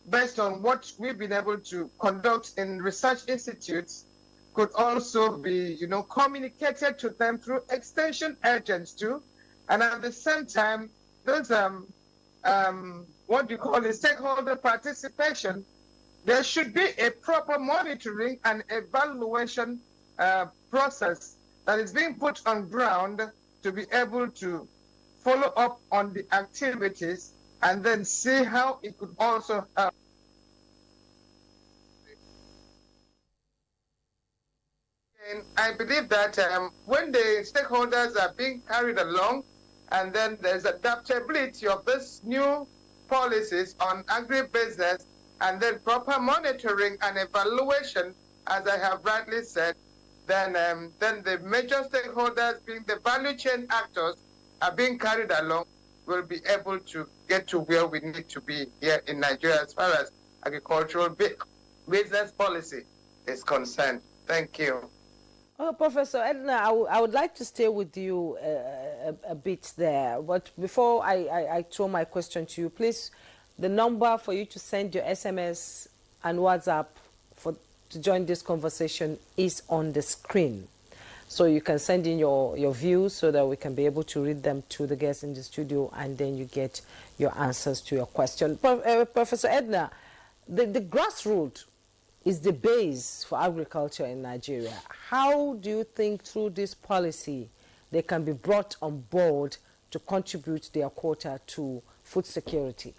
based on what we've been able to conduct in research institutes, could also be, communicated to them through extension agents too. And at the same time, those what you call a stakeholder participation, there should be a proper monitoring and evaluation process that is being put on ground to be able to follow up on the activities and then see how it could also help. And I believe that when the stakeholders are being carried along, and then there's adaptability of this new policies on agribusiness, and then proper monitoring and evaluation, as I have rightly said, then the major stakeholders, being the value chain actors, are being carried along, will be able to get to where we need to be here in Nigeria as far as agricultural business policy is concerned. Thank you. Oh, Professor Edna, I would like to stay with you a bit there. But before I throw my question to you, please, the number for you to send your SMS and WhatsApp to join this conversation is on the screen. So you can send in your views so that we can be able to read them to the guests in the studio, and then you get your answers to your question. Professor Edna, the grassroots is the base for agriculture in Nigeria. How do you think through this policy they can be brought on board to contribute their quota to food security?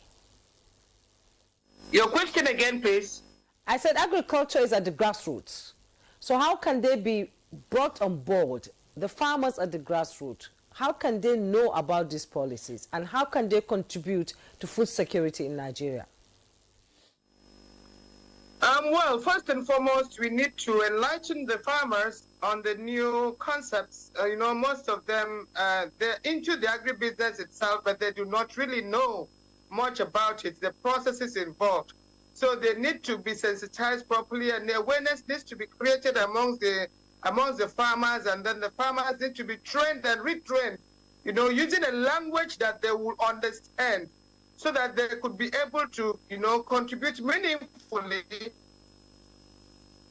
Your question again, please. I said agriculture is at the grassroots. So how can they be brought on board, the farmers at the grassroots? How can they know about these policies, and how can they contribute to food security in Nigeria? Well, first and foremost, we need to enlighten the farmers on the new concepts. Most of them, they're into the agribusiness itself, but they do not really know much about it, the processes involved. So they need to be sensitized properly, and the awareness needs to be created amongst the farmers, and then the farmers need to be trained and retrained, using a language that they will understand, so that they could be able to, contribute meaningfully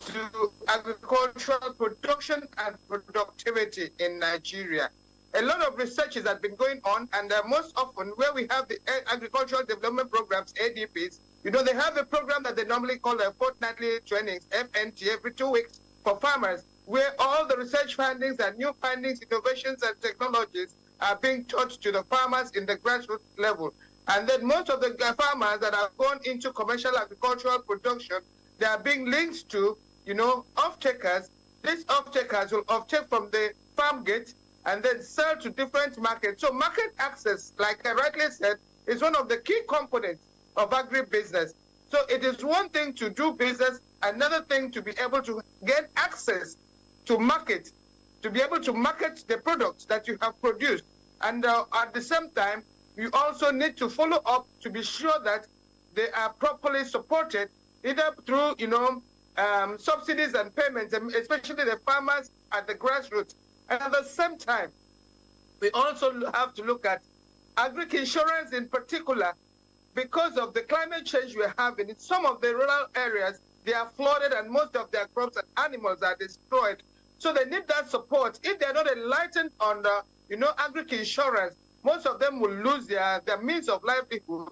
to agricultural production and productivity in Nigeria. A lot of researches have been going on, and most often where we have the agricultural development programs, ADPs, they have a program that they normally call a fortnightly trainings, FNT, every 2 weeks for farmers, where all the research findings and new findings, innovations and technologies are being taught to the farmers in the grassroots level. And then most of the farmers that have gone into commercial agricultural production, they are being linked to, off-takers. These off-takers will off-take from the farm gate and then sell to different markets. So market access, like I rightly said, is one of the key components of agribusiness. So it is one thing to do business, another thing to be able to get access to market, to be able to market the products that you have produced. And at the same time, you also need to follow up to be sure that they are properly supported, either through, subsidies and payments, especially the farmers at the grassroots. And at the same time, we also have to look at agri-insurance in particular, because of the climate change we're having. In some of the rural areas, they are flooded and most of their crops and animals are destroyed. So they need that support. If they're not enlightened on the, agri-insurance, most of them will lose their means of livelihood.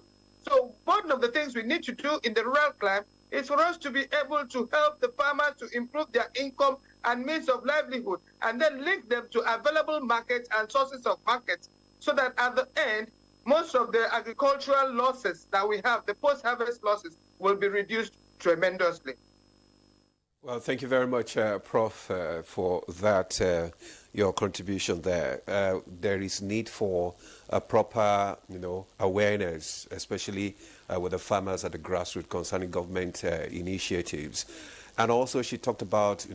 So one of the things we need to do in the rural climate is for us to be able to help the farmers to improve their income and means of livelihood, and then link them to available markets and sources of markets, so that at the end, most of the agricultural losses that we have, the post-harvest losses, will be reduced tremendously. Well, thank you very much, Prof, for that, your contribution there. There is need for a proper, awareness, especially with the farmers at the grassroots concerning government initiatives. And also she talked about,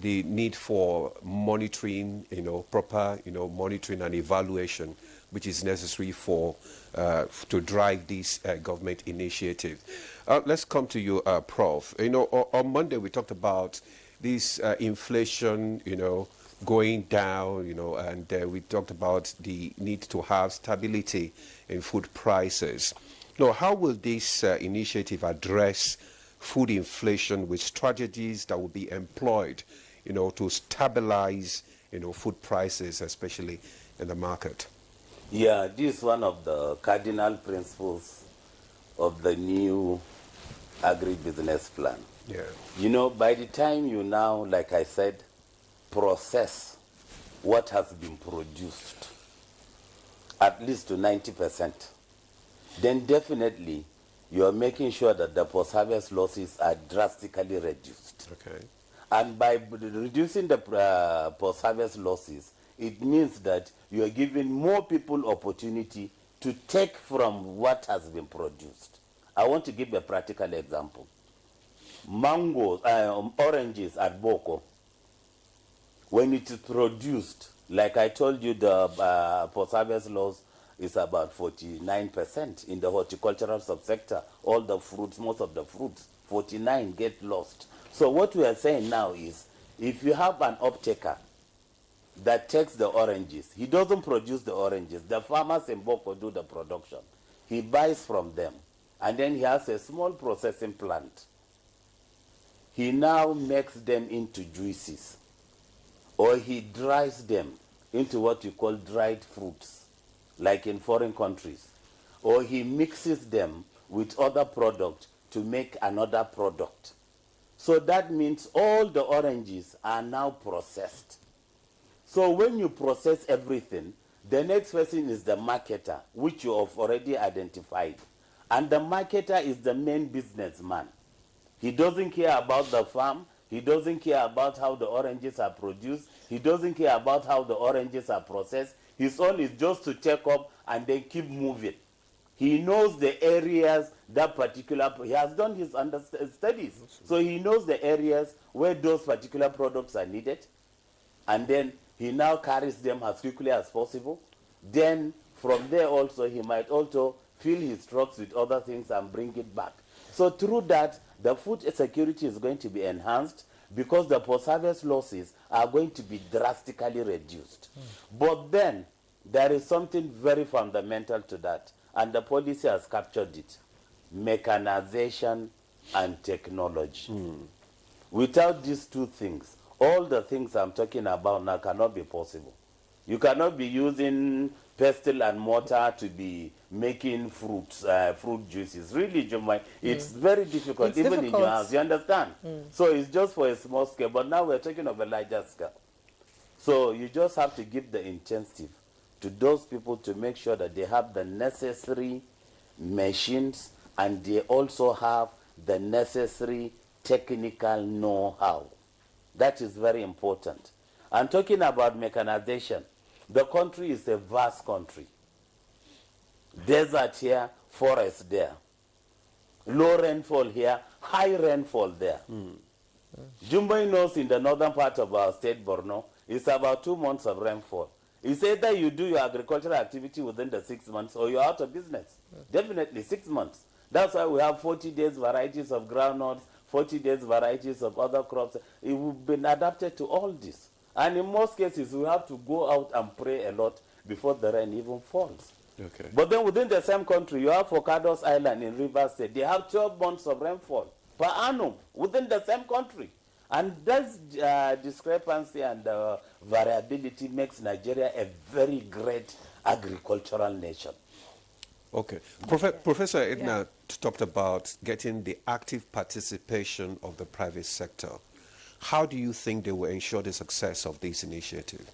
the need for monitoring, proper, monitoring and evaluation which is necessary for to drive this government initiative. Let's come to you, Prof. You know, on Monday we talked about this inflation, you know, going down, you know, and we talked about the need to have stability in food prices. Now, how will this initiative address food inflation with strategies that will be employed, you know, to stabilize, you know, food prices, especially in the market? Yeah, this is one of the cardinal principles of the new agribusiness plan. Yeah. You know, by the time you now, like I said, process what has been produced, at least to 90%, then definitely you are making sure that the post-harvest losses are drastically reduced. Okay. And by reducing the post-harvest losses, it means that you are giving more people opportunity to take from what has been produced. I want to give a practical example. Mangoes, oranges at Boko, when it is produced, like I told you, the post-harvest loss is about 49% in the horticultural subsector. All the fruits, most of the fruits, 49 get lost. So what we are saying now is, if you have an off-taker that takes the oranges, he doesn't produce the oranges. The farmers in Boko do the production. He buys from them, and then he has a small processing plant. He now makes them into juices, or he dries them into what you call dried fruits, like in foreign countries, or he mixes them with other products to make another product. So that means all the oranges are now processed. So when you process everything, the next person is the marketer, which you have already identified. And the marketer is the main businessman. He doesn't care about the farm. He doesn't care about how the oranges are produced. He doesn't care about how the oranges are processed. His own is just to check up and then keep moving. He knows the areas that particular, he has done his studies. So he knows the areas where those particular products are needed. And then he now carries them as quickly as possible. Then from there also, he might also fill his trucks with other things and bring it back. So through that, the food security is going to be enhanced because the post-harvest losses are going to be drastically reduced. But then there is something very fundamental to that, and the policy has captured it: mechanization and technology. Without these two things, all the things I'm talking about now cannot be possible. You cannot be using pestle and mortar to be making fruits, fruit juices. Really, Jumai, it's very difficult, it's even difficult in your house. You understand? So it's just for a small scale, but now we're talking of a larger scale. So you just have to give the incentive to those people to make sure that they have the necessary machines and they also have the necessary technical know-how. That is very important. And talking about mechanization, the country is a vast country. Desert here, forest there. Low rainfall here, high rainfall there. Jumbai knows in the northern part of our state, Borno, it's about 2 months of rainfall. It's either you do your agricultural activity within the 6 months or you're out of business. Definitely 6 months. That's why we have 40 days varieties of groundnuts, 40 days varieties of other crops. We've been adapted to all this. And in most cases, we have to go out and pray a lot before the rain even falls. Okay. But then within the same country, you have Focados Island in Rivers State. They have 12 months of rainfall per annum within the same country. And that discrepancy and variability makes Nigeria a very great agricultural nation. Okay. Professor Edna talked about getting the active participation of the private sector. How do you think they will ensure the success of this initiative?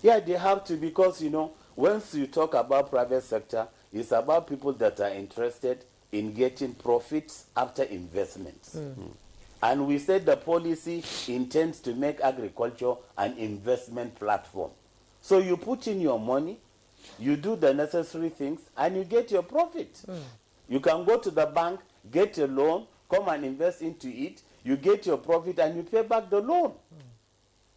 Yeah, they have to, because, you know, once you talk about private sector, it's about people that are interested in getting profits after investments. And we said the policy intends to make agriculture an investment platform. So you put in your money, you do the necessary things, and you get your profit. You can go to the bank, get a loan, come and invest into it, you get your profit, and you pay back the loan.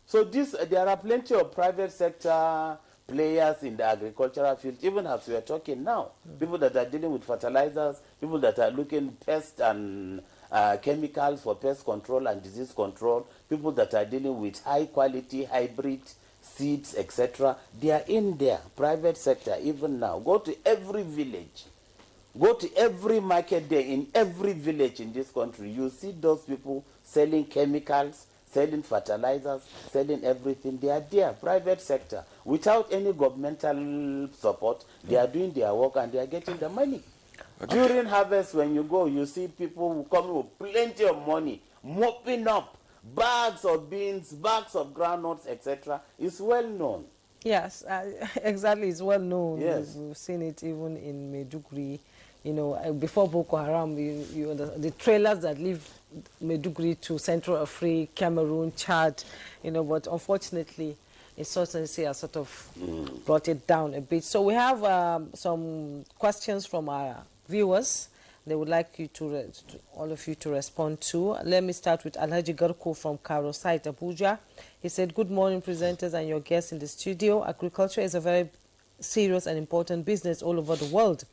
So there are plenty of private sector players in the agricultural field, even as we are talking now. People that are dealing with fertilizers, people that are looking pest and chemicals for pest control and disease control, people that are dealing with high quality hybrid seeds, etc. They are in there, private sector, even now. Go to every village. Go to every market day in every village in this country. You see those people selling chemicals, selling fertilizers, selling everything. They are there, private sector. Without any governmental support, they are doing their work and they are getting the money. Okay. During harvest, when you go, you see people who come with plenty of money, mopping up bags of beans, bags of groundnuts, etc. It's well known. Yes, exactly. It's well known. Yes. We've seen it even in Maiduguri. You know, before Boko Haram, the trailers that leave Maiduguri to Central Africa, Cameroon, Chad, you know, but unfortunately, insurgency has sort of brought it down a bit. So we have some questions from our viewers. They would like you all of you to respond to. Let me start with Alhaji Garko from Karo site, Abuja. He said, good morning, presenters and your guests in the studio. Agriculture is a very serious and important business all over the world.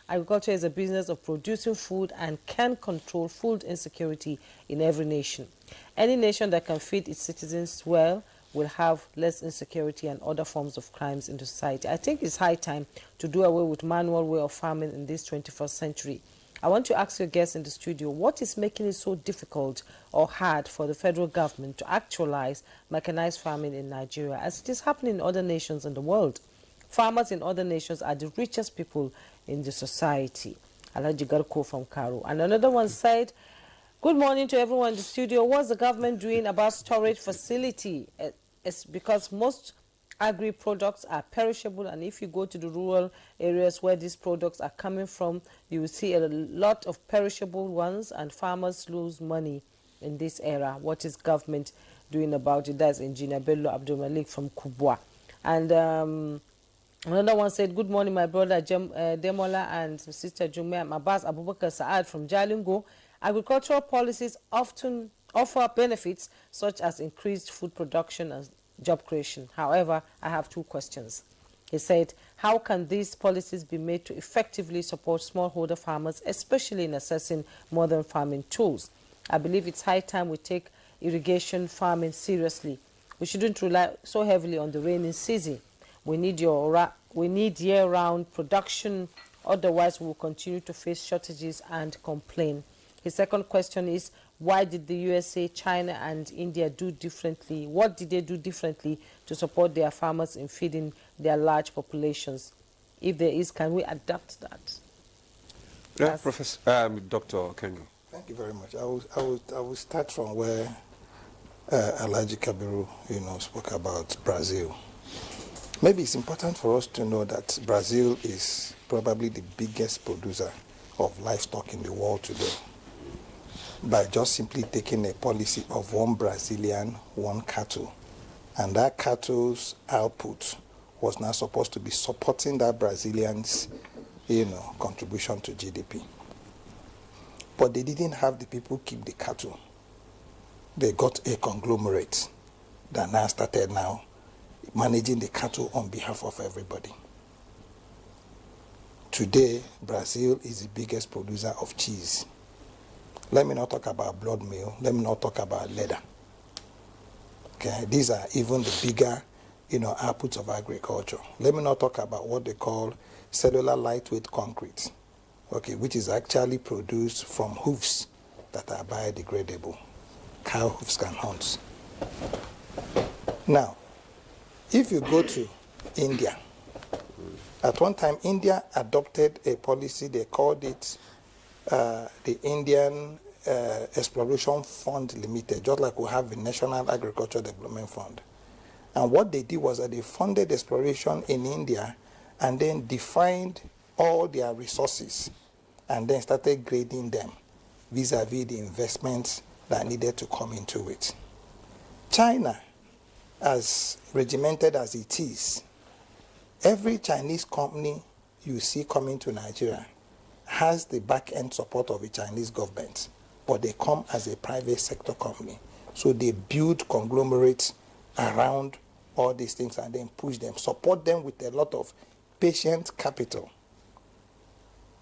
Agriculture is a business of producing food and can control food insecurity in every nation. Any nation that can feed its citizens well will have less insecurity and other forms of crimes in the society. I think it's high time to do away with manual way of farming in this 21st century. I want to ask your guests in the studio, what is making it so difficult or hard for the federal government to actualize mechanized farming in Nigeria, as it is happening in other nations in the world? Farmers in other nations are the richest people in the society. Alhaji Garko from Karo. And another one said, good morning to everyone in the studio. What's the government doing about storage facility? It's because most agri-products are perishable, and if you go to the rural areas where these products are coming from, you will see a lot of perishable ones, and farmers lose money in this era. What is government doing about it? That's Engineer Bello Abdul Malik from Kubwa. And another one said, good morning, my brother Demola and sister Jume. I'm Abbas Abubakar Saad from Jalingo. Agricultural policies often offer benefits such as increased food production and job creation. However, I have two questions. He said, how can these policies be made to effectively support smallholder farmers, especially in assessing modern farming tools? I believe it's high time we take irrigation farming seriously. We shouldn't rely so heavily on the rainy season. We need year-round production, otherwise we will continue to face shortages and complain. His second question is, why did the USA, China, and India do differently? What did they do differently to support their farmers in feeding their large populations? If there is, can we adapt that? Yeah, Professor, Dr. Kengo. Thank you very much. I will start from where Alhaji Kabiru, spoke about Brazil. Maybe it's important for us to know that Brazil is probably the biggest producer of livestock in the world today, by just simply taking a policy of one Brazilian, one cattle. And that cattle's output was now supposed to be supporting that Brazilian's, contribution to GDP. But they didn't have the people keep the cattle. They got a conglomerate that now started managing the cattle on behalf of everybody. Today, Brazil is the biggest producer of cheese. Let me not talk about blood meal. Let me not talk about leather. Okay, these are even the bigger, outputs of agriculture. Let me not talk about what they call cellular lightweight concrete, okay, which is actually produced from hoofs that are biodegradable, cow hoofs and horns. Now, if you go to India, at one time India adopted a policy, they called it the Indian Exploration Fund Limited, just like we have the National Agriculture Development Fund. And what they did was that they funded exploration in India and then defined all their resources and then started grading them vis-a-vis the investments that needed to come into it. China, as regimented as it is, every Chinese company you see coming to Nigeria has the back-end support of the Chinese government, but they come as a private sector company. So they build conglomerates around all these things and then push them, support them with a lot of patient capital.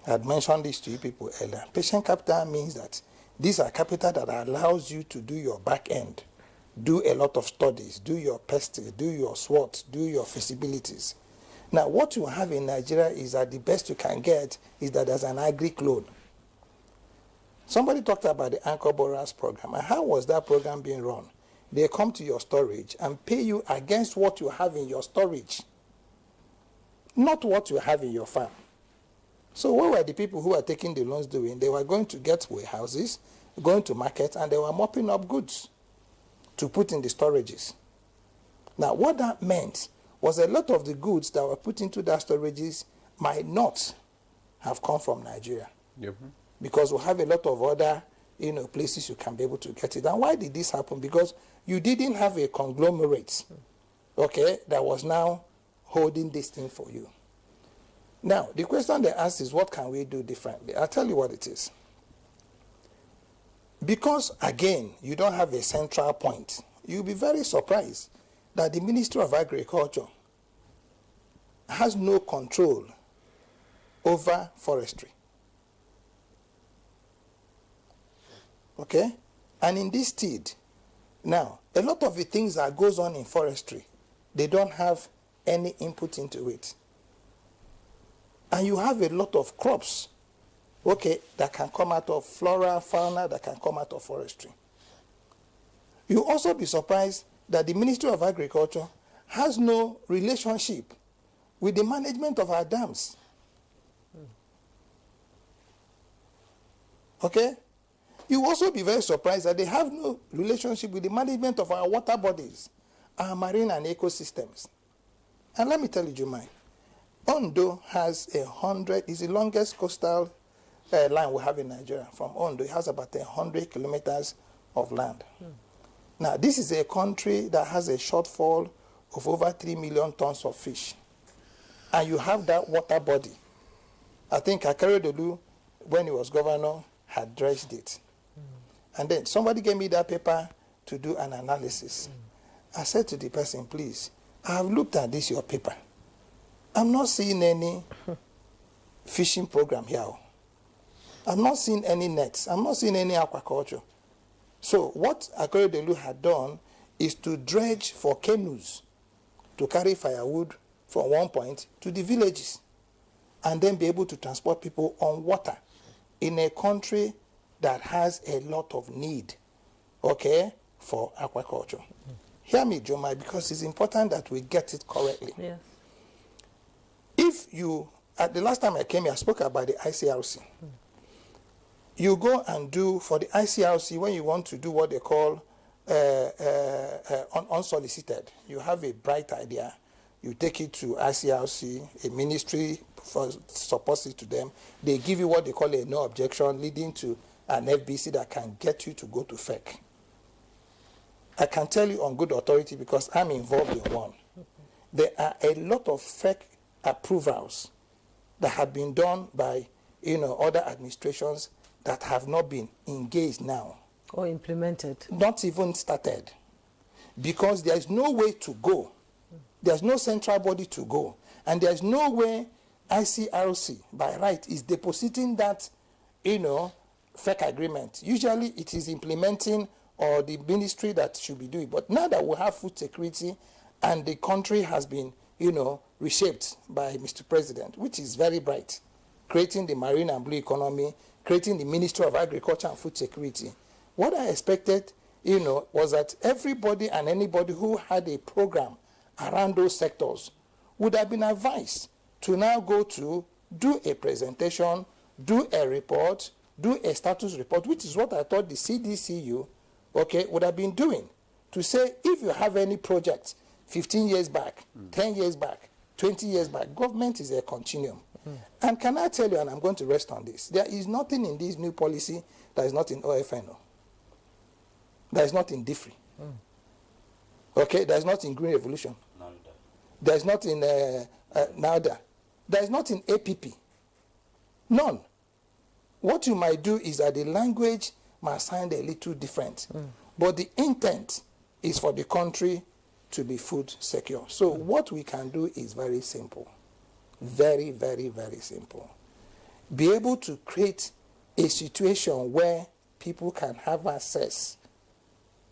I had mentioned this to you people earlier. Patient capital means that these are capital that allows you to do your back end, do a lot of studies, do your pestis, do your SWOT, do your feasibilities. Now, what you have in Nigeria is that the best you can get is that there's an agri loan. Somebody talked about the Anchor Borrowers Program. And how was that program being run? They come to your storage and pay you against what you have in your storage, not what you have in your farm. So what were the people who were taking the loans doing? They were going to get warehouses, going to market, and they were mopping up goods to put in the storages. Now, what that meant was a lot of the goods that were put into that storages might not have come from Nigeria. Yep. Because we have a lot of other, places you can be able to get it. And why did this happen? Because you didn't have a conglomerate, okay, that was now holding this thing for you. Now, the question they ask is, what can we do differently? I'll tell you what it is. Because, again, you don't have a central point, you'll be very surprised that the Ministry of Agriculture has no control over forestry. Okay? And in this stead, now, a lot of the things that goes on in forestry, they don't have any input into it. And you have a lot of crops, okay, that can come out of flora, fauna, that can come out of forestry. You'll also be surprised that the Ministry of Agriculture has no relationship with the management of our dams. Okay? You'll also be very surprised that they have no relationship with the management of our water bodies, our marine and ecosystems. And let me tell you, Jumai, Ondo has is the longest coastal line we have in Nigeria. From Ondo, it has about 100 kilometers of land. Now, this is a country that has a shortfall of over 3 million tons of fish. And you have that water body. I think Akeredolu, when he was governor, had dredged it. And then somebody gave me that paper to do an analysis. I said to the person, please, I have looked at this, your paper. I'm not seeing any fishing program here. I'm not seeing any nets. I'm not seeing any aquaculture. So what Akeredolu had done is to dredge for canoes to carry firewood from one point to the villages and then be able to transport people on water in a country that has a lot of need, okay, for aquaculture. Hear me, Jomai, because it's important that we get it correctly. Yes. If you, at the last time I came here, I spoke about the ICRC. You go and do, for the ICRC, when you want to do what they call unsolicited, you have a bright idea, you take it to ICRC, a ministry supports it to them, they give you what they call a no objection, leading to an FBC that can get you to go to FEC. I can tell you on good authority because I'm involved in one. There are a lot of FEC approvals that have been done by other administrations that have not been engaged now. Or implemented. Not even started. Because there is no way to go. There's no central body to go. And there's no way ICRC, by right, is depositing that, FEC agreement. Usually it is implementing or the ministry that should be doing. But now that we have food security and the country has been, reshaped by Mr. President, which is very bright, creating the marine and blue economy, creating the Ministry of Agriculture and Food Security. What I expected, was that everybody and anybody who had a program around those sectors would have been advised to now go to do a presentation, do a report, do a status report, which is what I thought the CDCU, would have been doing. To say, if you have any project 15 years back, 10 years back, 20 years back, government is a continuum. And can I tell you, and I'm going to rest on this, there is nothing in this new policy that is not in OFNO. That is not in DIFRI. Okay, that is not in Green Revolution. There is not in NADA. There is not in APP. None. What you might do is that the language might sound a little different. But the intent is for the country to be food secure. So what we can do is very simple. Very, very, very simple. Be able to create a situation where people can have access,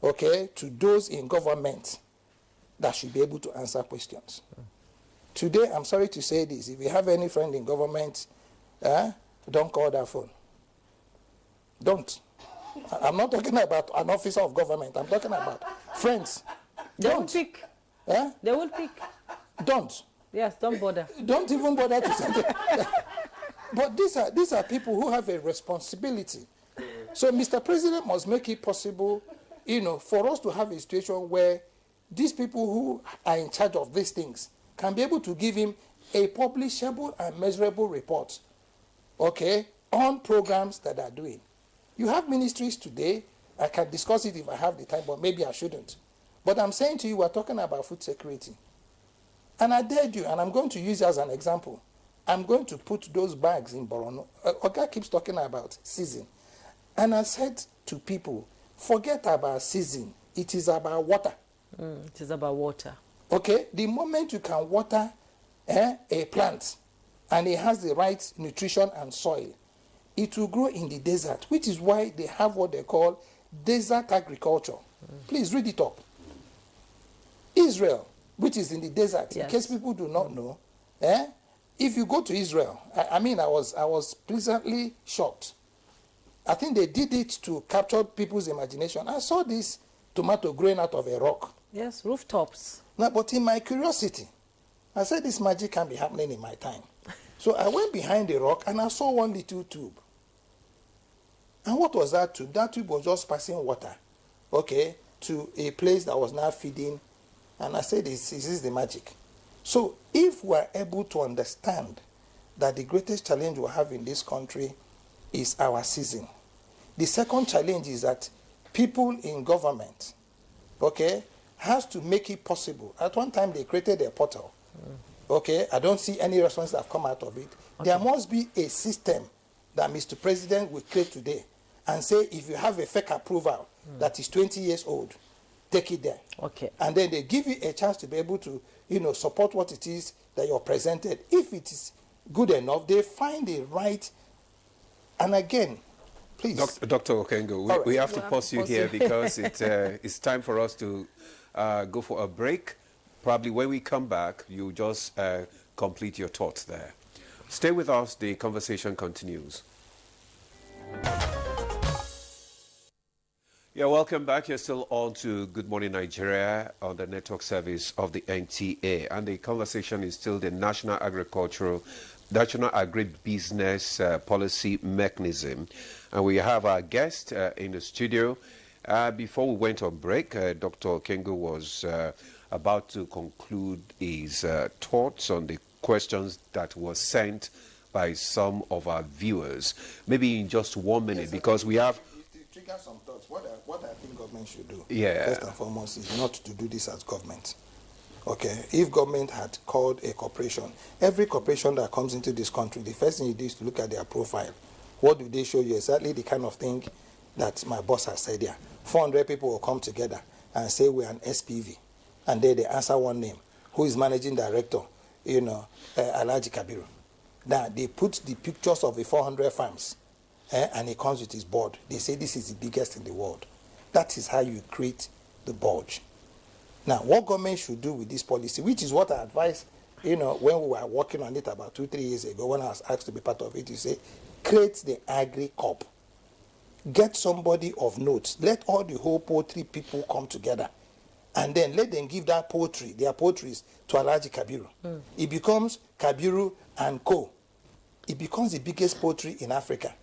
okay, to those in government that should be able to answer questions. Today, I'm sorry to say this, if you have any friend in government, don't call that phone. Don't. I'm not talking about an officer of government. I'm talking about friends. They won't pick. They won't pick. Don't. Yes, don't bother. Don't even bother to send it. But these are people who have a responsibility. So Mr. President must make it possible, for us to have a situation where these people who are in charge of these things can be able to give him a publishable and measurable report, okay, on programs that are doing. You have ministries today. I can discuss it if I have the time, but maybe I shouldn't. But I'm saying to you, we're talking about food security. And I dared you, and I'm going to use it as an example. I'm going to put those bags in Borono. Oga keeps talking about season. And I said to people, forget about season. It is about water. It is about water. Okay? The moment you can water a plant, and it has the right nutrition and soil, it will grow in the desert, which is why they have what they call desert agriculture. Please read it up. Israel, which is in the desert, in case people do not know, if you go to Israel, I was pleasantly shocked. I think they did it to capture people's imagination. I saw this tomato growing out of a rock. Yes, rooftops. Now, but in my curiosity, I said this magic can be happening in my time. So I went behind the rock and I saw one little tube. And what was that tube? That tube was just passing water, okay, to a place that was now feeding. And I said, this is the magic. So if we're able to understand that the greatest challenge we have in this country is our season. The second challenge is that people in government, okay, has to make it possible. At one time, they created a portal. Okay, I don't see any response that have come out of it. Okay. There must be a system that Mr. President will create today and say, if you have a fake approval that is 20 years old, take it there. Okay. And then they give you a chance to be able to, support what it is that you're presented. If it is good enough, they find the right. And again, please. Dr. Okengo, we have to pause you here because it's time for us to go for a break. Probably when we come back, you just complete your thoughts there. Stay with us. The conversation continues. Yeah, welcome back. You're still on to Good Morning Nigeria on the network service of the NTA. And the conversation is still the National Agribusiness Policy Mechanism. And we have our guest in the studio. Before we went on break, Dr. Okengo was about to conclude his thoughts on the questions that were sent by some of our viewers. Maybe in just 1 minute, because we have... To trigger some thoughts, what I think government should do, first and foremost, is not to do this as government. Okay, if government had called a corporation, every corporation that comes into this country, the first thing you do is to look at their profile. What do they show you? Exactly the kind of thing that my boss has said here. 400 people will come together and say we're an SPV. And then they answer one name. Who is managing director? Alhaji Kabiru. Now, they put the pictures of the 400 farms, and it comes with his board. They say this is the biggest in the world. That is how you create the bulge. Now, what government should do with this policy, which is what I advised, when we were working on it about 2-3 years ago, when I was asked to be part of it, you say, create the Agri-Corp. Get somebody of note. Let all the whole poultry people come together. And then let them give that poultry, their poultries, to Alhaji Kabiru. It becomes Kabiru and Co. It becomes the biggest poultry in Africa.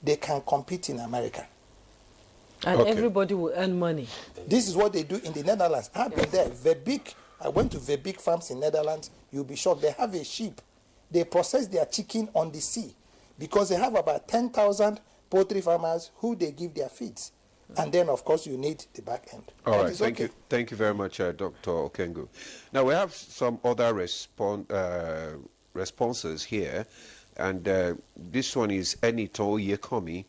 They can compete in America. And everybody will earn money. This is what they do in the Netherlands. I've been there. I went to Verbeek farms in Netherlands. You'll be shocked. They have a sheep. They process their chicken on the sea because they have about 10,000 poultry farmers who they give their feeds. And then, of course, you need the back end. All right. Thank you. Thank you very much, Dr. Okengo. Now, we have some other responses here. And this one is Enito Yekomi.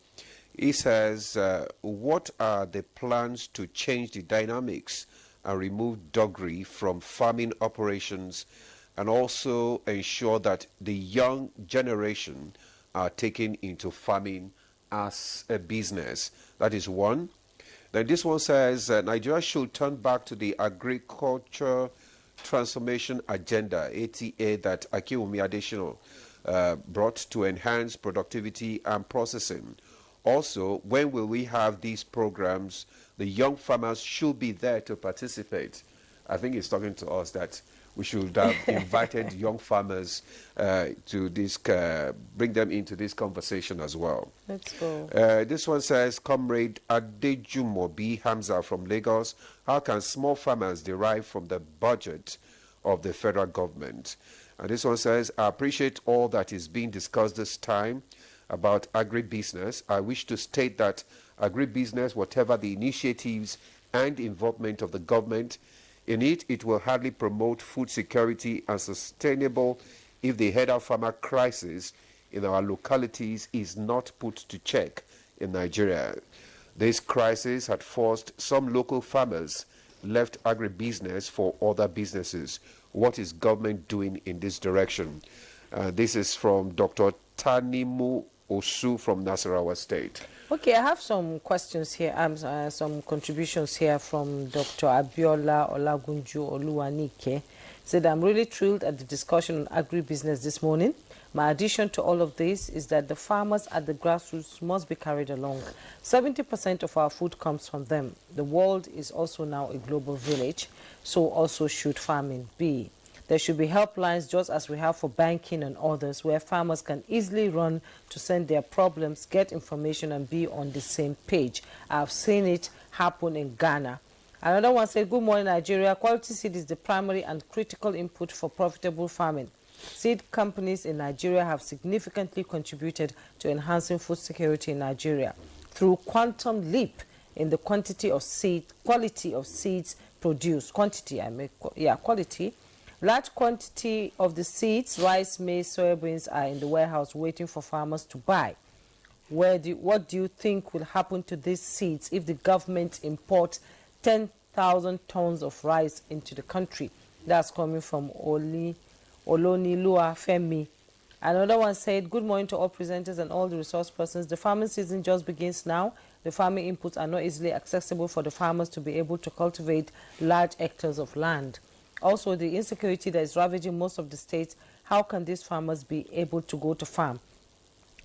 He says, what are the plans to change the dynamics and remove doggery from farming operations, and also ensure that the young generation are taken into farming as a business. That is one. Then this one says Nigeria should turn back to the agriculture transformation agenda, ATA, that Akiwumi Additional brought to enhance productivity and processing. Also, when will we have these programs? The young farmers should be there to participate. I think he's talking to us that we should have invited young farmers to this, bring them into this conversation as well. Let's go. This one says, Comrade Adejumobi Hamza from Lagos, how can small farmers derive from the budget of the federal government? And this one says, I appreciate all that is being discussed this time about agribusiness. I wish to state that agribusiness, whatever the initiatives and involvement of the government in it, it will hardly promote food security and sustainable if the header farmer crisis in our localities is not put to check in Nigeria. This crisis had forced some local farmers left agribusiness for other businesses. What is government doing in this direction? This is from Dr. Tanimu Osu from Nasarawa State. Okay, I have some questions here, some contributions here from Dr. Abiola Olagunju Oluwanike. Said, I'm really thrilled at the discussion on agribusiness this morning. My addition to all of this is that the farmers at the grassroots must be carried along. 70% of our food comes from them. The world is also now a global village, so also should farming be. There should be helplines just as we have for banking and others where farmers can easily run to send their problems, get information and be on the same page. I've seen it happen in Ghana. Another one said, good morning Nigeria. Quality seed is the primary and critical input for profitable farming. Seed companies in Nigeria have significantly contributed to enhancing food security in Nigeria through quantum leap in the quality of seeds produced. Quality. Large quantity of the seeds, rice, maize, soybeans are in the warehouse waiting for farmers to buy. What do you think will happen to these seeds if the government imports 10,000 tons of rice into the country? That's coming from Olonilua Femi. Another one said, good morning to all presenters and all the resource persons. The farming season just begins now. The farming inputs are not easily accessible for the farmers to be able to cultivate large hectares of land. Also, the insecurity that is ravaging most of the states, how can these farmers be able to go to farm?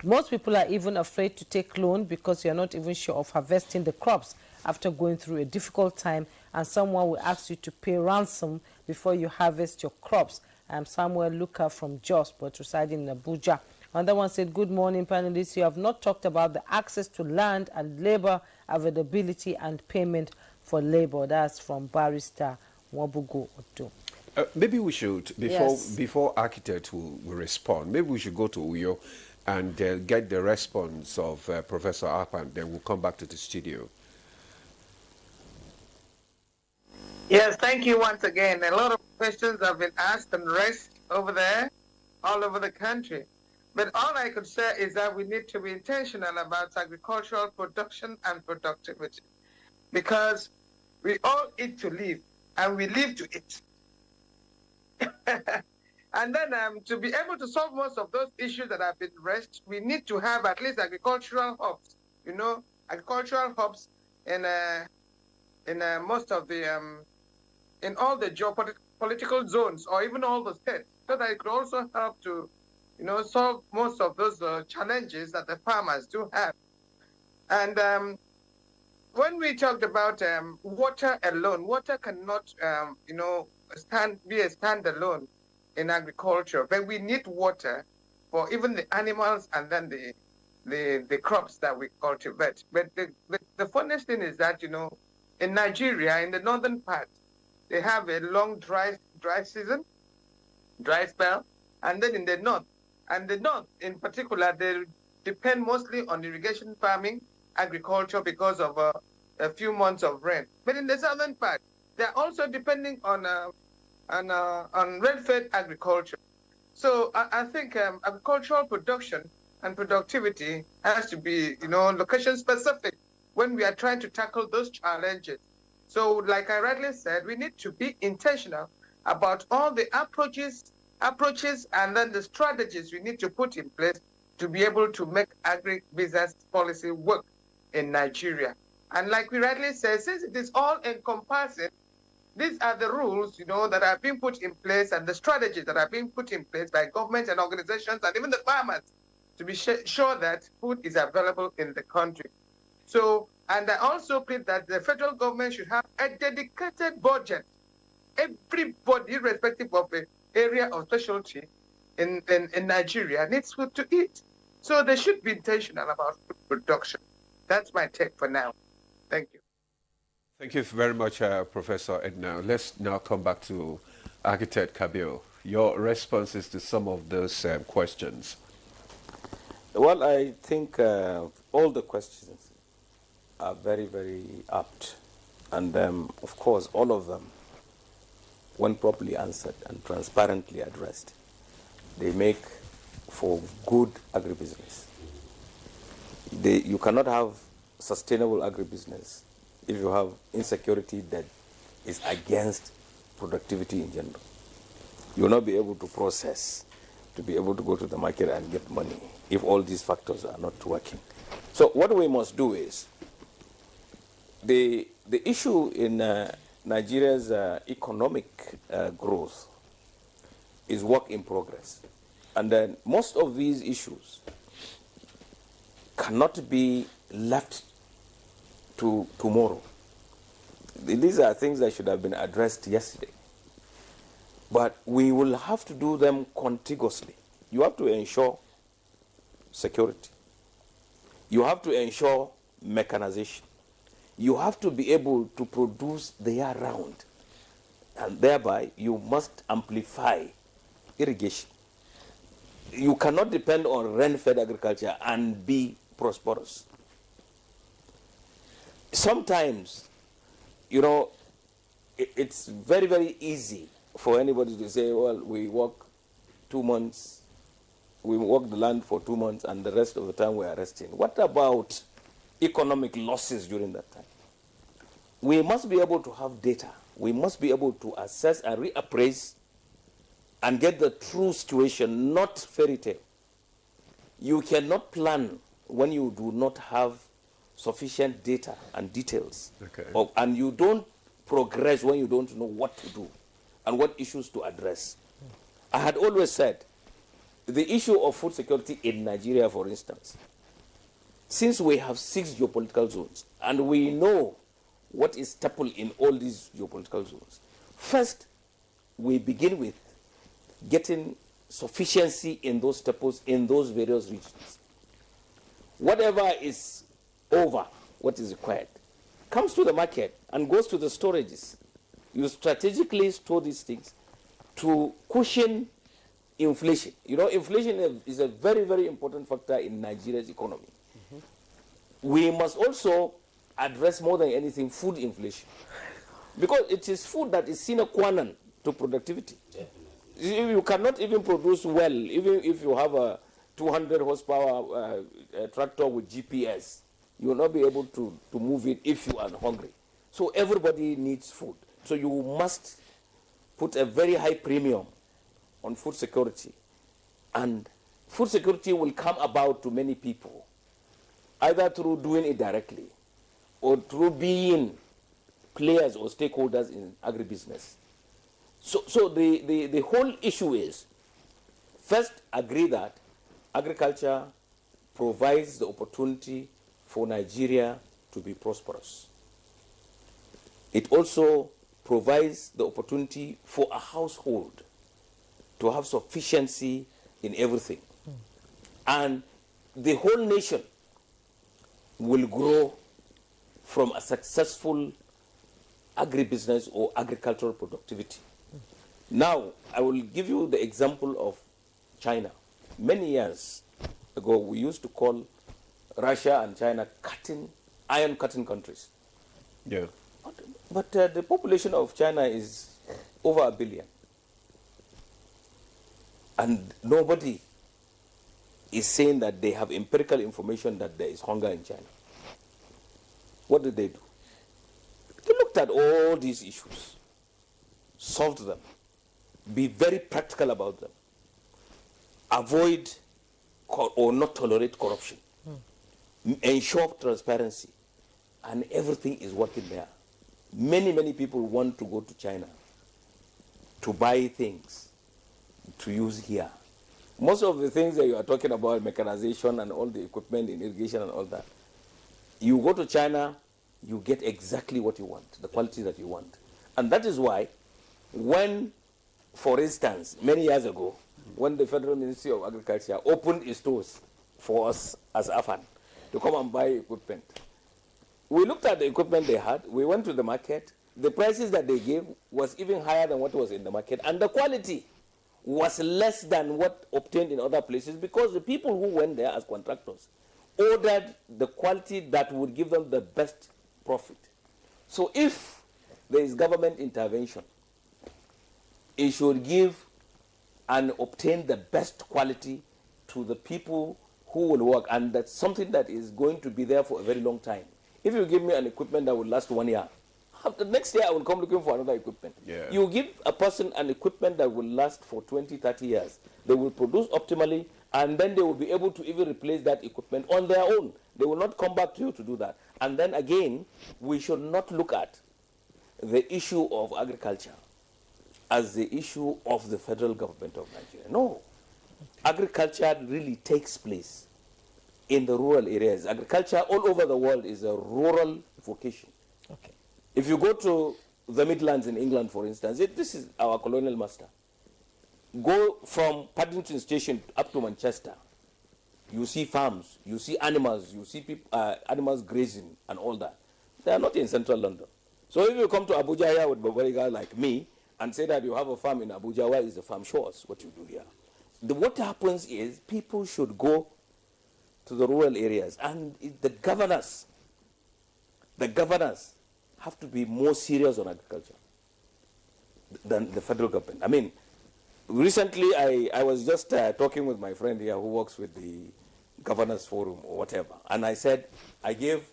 Most people are even afraid to take loan because you're not even sure of harvesting the crops after going through a difficult time, and someone will ask you to pay ransom before you harvest your crops. I'm Samuel Luca from Jos, but residing in Abuja. Another one said, good morning, panelists. You have not talked about the access to land and labor availability and payment for labor. That's from Barrister Wabugo Oto. Maybe we should, before architect will respond, maybe we should go to Uyo and get the response of Professor Arpan, then we'll come back to the studio. Yes, thank you once again. A lot of questions have been asked and raised over there, all over the country. But all I could say is that we need to be intentional about agricultural production and productivity, because we all eat to live, and we live to eat. And then to be able to solve most of those issues that have been raised, we need to have at least agricultural hubs, agricultural hubs in most of the, in all the geopolitical zones, or even all the states, so that it could also help to, solve most of those challenges that the farmers do have. And when we talked about water alone, water cannot, be a standalone in agriculture, but we need water for even the animals and then the crops that we cultivate. But the funniest thing is that, in Nigeria, in the northern part, they have a long dry season, dry spell, and then in the north, in particular, they depend mostly on irrigation farming, agriculture, because of a few months of rain. But in the southern part, they're also depending on rain-fed agriculture. So I think agricultural production and productivity has to be, location specific when we are trying to tackle those challenges. So like I rightly said, we need to be intentional about all the approaches and then the strategies we need to put in place to be able to make agribusiness policy work in Nigeria. And like we rightly said, since it is all encompassing, these are the rules, that are being put in place and the strategies that are being put in place by governments and organizations and even the farmers to be sure that food is available in the country. So, and I also plead that the federal government should have a dedicated budget. Everybody, irrespective of the area of specialty in Nigeria, needs food to eat. So they should be intentional about food production. That's my take for now. Thank you. Thank you very much, Professor Edna. Let's now come back to Architect Kabir. Your responses to some of those questions. Well, I think all the questions are very, very apt. And of course, all of them, when properly answered and transparently addressed, they make for good agribusiness. You cannot have sustainable agribusiness if you have insecurity that is against productivity in general. You will not be able to process, to be able to go to the market and get money if all these factors are not working. So what we must do is, the issue in Nigeria's economic growth is work in progress. And then most of these issues cannot be left to tomorrow. These are things that should have been addressed yesterday. But we will have to do them contiguously. You have to ensure security. You have to ensure mechanization. You have to be able to produce the year round. And thereby, you must amplify irrigation. You cannot depend on rain-fed agriculture and be prosperous. Sometimes, it's very, very easy for anybody to say, well, we work 2 months, we work the land for 2 months, and the rest of the time we are resting. What about economic losses during that time? We must be able to have data. We must be able to assess and reappraise and get the true situation, not fairy tale. You cannot plan when you do not have sufficient data and details. Okay. And you don't progress when you don't know what to do and what issues to address. I had always said, the issue of food security in Nigeria, for instance, since we have 6 geopolitical zones, and we know what is staple in all these geopolitical zones, first, we begin with getting sufficiency in those staples in those various regions. Whatever is over what is required comes to the market and goes to the storages. You strategically store these things to cushion inflation. Inflation is a very, very important factor in Nigeria's economy. We must also address more than anything food inflation, because it is food that is sine qua non to productivity. You cannot even produce well, even if you have a 200 horsepower tractor with GPS. You will not be able to move it if you are hungry. So everybody needs food. So you must put a very high premium on food security. And food security will come about to many people, either through doing it directly or through being players or stakeholders in agribusiness. So the whole issue is, first, agree that agriculture provides the opportunity for Nigeria to be prosperous. It also provides the opportunity for a household to have sufficiency in everything. And the whole nation will grow from a successful agribusiness or agricultural productivity. Now, I will give you the example of China. Many years ago, we used to call Russia and China iron cutting countries. Yeah. But the population of China is over 1 billion. And nobody is saying that they have empirical information that there is hunger in China. What did they do? They looked at all these issues, solved them, be very practical about them, avoid or not tolerate corruption, ensure transparency, and everything is working there. Many, many people want to go to China to buy things to use here. Most of the things that you are talking about, mechanization and all the equipment in irrigation and all that, you go to China, you get exactly what you want, the quality that you want. And that is why when, for instance, many years ago, when the Federal Ministry of Agriculture opened its doors for us as AFAN to come and buy equipment, we looked at the equipment they had, we went to the market, the prices that they gave was even higher than what was in the market, and the quality was less than what obtained in other places because the people who went there as contractors ordered the quality that would give them the best profit. So if there is government intervention, it should give and obtain the best quality to the people who will work, and that's something that is going to be there for a very long time. If you give me an equipment that will last 1 year, the next year I will come looking for another equipment. Yeah. You give a person an equipment that will last for 20, 30 years. They will produce optimally, and then they will be able to even replace that equipment on their own. They will not come back to you to do that. And then again, we should not look at the issue of agriculture as the issue of the federal government of Nigeria. No. Agriculture really takes place in the rural areas. Agriculture all over the world is a rural vocation. Okay. If you go to the Midlands in England, for instance, this is our colonial master. Go from Paddington Station up to Manchester. You see farms, you see animals, you see people, animals grazing and all that. They are not in central London. So if you come to Abuja here with a guy like me and say that you have a farm in Abuja, where is the farm? Show us what you do here. What happens is people should go to the rural areas, and the governors have to be more serious on agriculture than the federal government. I mean, recently I was just talking with my friend here who works with the Governors Forum or whatever, and I said I gave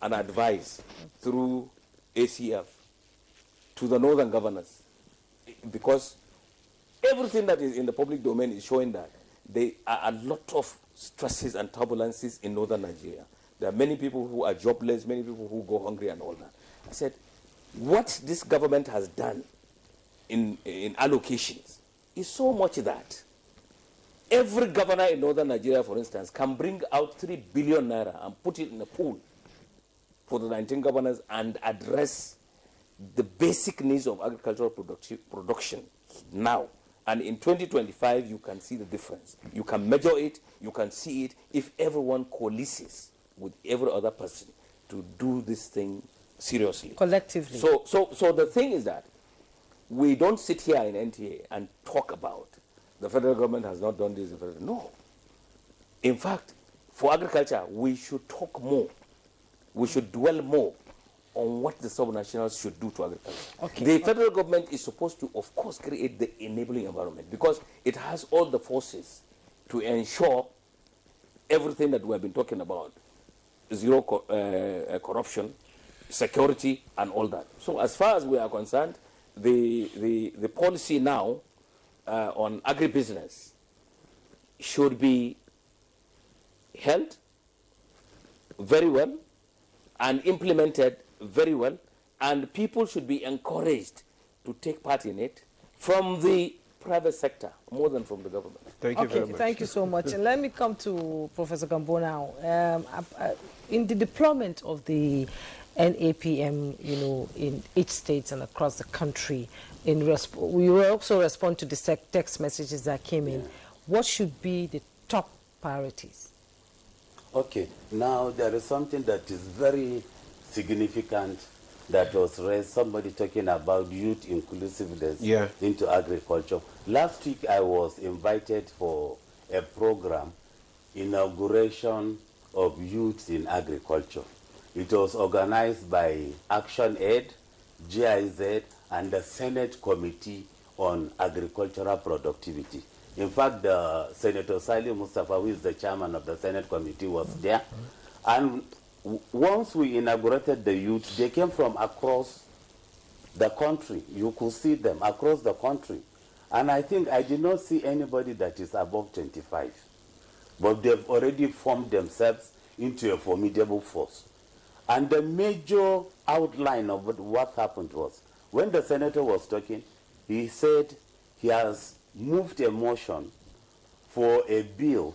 an advice through ACF to the northern governors, because everything that is in the public domain is showing that there are a lot of stresses and turbulences in northern Nigeria. There are many people who are jobless, many people who go hungry and all that. I said, what this government has done in allocations is so much that every governor in northern Nigeria, for instance, can bring out 3 billion naira and put it in a pool for the 19 governors and address the basic needs of agricultural production now. And in 2025, you can see the difference. You can measure it, you can see it if everyone coalesces with every other person to do this thing seriously. Collectively. So the thing is that we don't sit here in NTA and talk about the federal government has not done this. No. In fact, for agriculture, we should talk more. We should dwell more on what the subnationals should do to agriculture. Okay. The federal government is supposed to, of course, create the enabling environment because it has all the forces to ensure everything that we have been talking about, zero corruption, security, and all that. So as far as we are concerned, the policy now on agribusiness should be held very well and implemented very well, and people should be encouraged to take part in it from the private sector more than from the government. Thank you very much. Thank you so much. And let me come to Professor Gambo now. In the deployment of the NAPM, in each state and across the country, we will also respond to the text messages that came in. What should be the top priorities? Okay, now there is something that is very significant that was raised, somebody talking about youth inclusiveness into agriculture. Last week I was invited for a program, inauguration of youth in agriculture. It was organized by Action Aid, GIZ, and the Senate Committee on Agricultural Productivity. In fact, Senator Salim Mustafa, who is the chairman of the Senate Committee, was there. And once we inaugurated the youth, they came from across the country. You could see them across the country. And I think I did not see anybody that is above 25. But they've already formed themselves into a formidable force. And the major outline of what happened was, when the senator was talking, he said he has moved a motion for a bill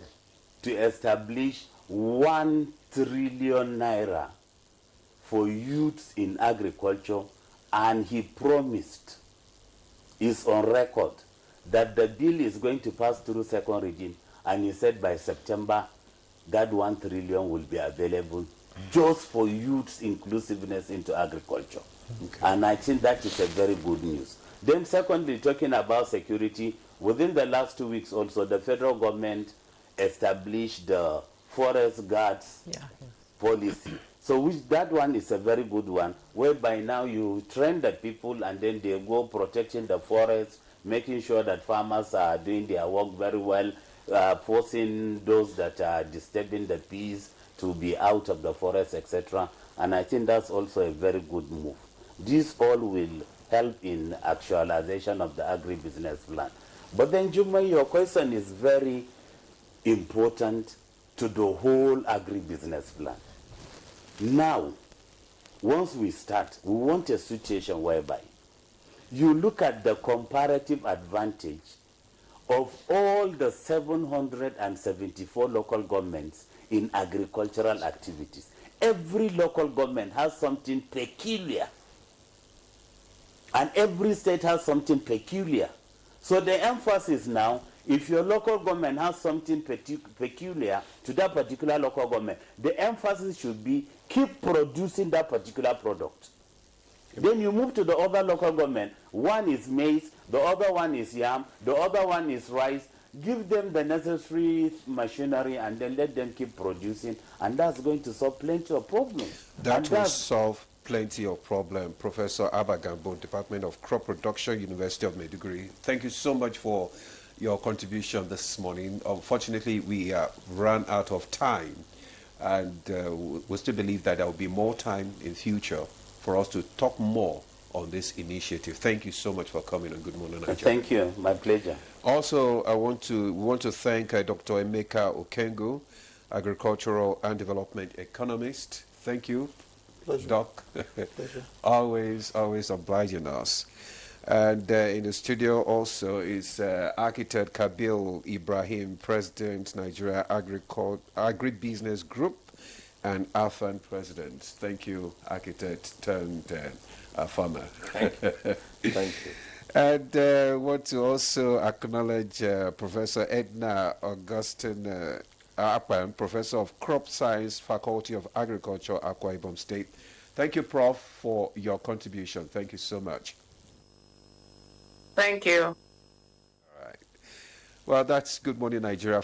to establish 1 trillion naira for youths in agriculture, and he promised, is on record, that the bill is going to pass through second reading, and he said by September that 1 trillion will be available just for youths' inclusiveness into agriculture. Okay. And I think that is a very good news. Then secondly, talking about security, within the last 2 weeks also, the federal government established the forest guards policy. So that one is a very good one, whereby now you train the people and then they go protecting the forest, making sure that farmers are doing their work very well, forcing those that are disturbing the peace to be out of the forest, etc. And I think that's also a very good move. This all will help in actualization of the agribusiness plan. But then, Juma, your question is very important to the whole agribusiness plan. Now, once we start, we want a situation whereby you look at the comparative advantage of all the 774 local governments in agricultural activities. Every local government has something peculiar, and every state has something peculiar. So the emphasis now, if your local government has something peculiar to that particular local government, the emphasis should be keep producing that particular product. Then you move to the other local government. One is maize, the other one is yam, the other one is rice. Give them the necessary machinery and then let them keep producing, and that's going to solve plenty of problems. That will solve plenty of problems. Professor Abba Gambo, Department of Crop Production, University of Maiduguri. Thank you so much for your contribution this morning. Unfortunately, we ran out of time, and we still believe that there will be more time in future for us to talk more on this initiative. Thank you so much for coming on Good Morning Nigeria. Thank you. My pleasure. Also, we want to thank Dr. Emeka Okengo, Agricultural and Development Economist. Thank you, Pleasure. Doc. Pleasure. always obliging us. And in the studio also is Architect Kabil Ibrahim, President, Nigeria Agribusiness Group, and AFAN President. Thank you, Architect turned farmer. Thank you. Thank you. And want to also acknowledge Professor Edna Augustine Akpan, Professor of Crop Science, Faculty of Agriculture, Akwa Ibom State. Thank you, Prof, for your contribution. Thank you so much. Thank you. All right. Well, that's Good Morning Nigeria.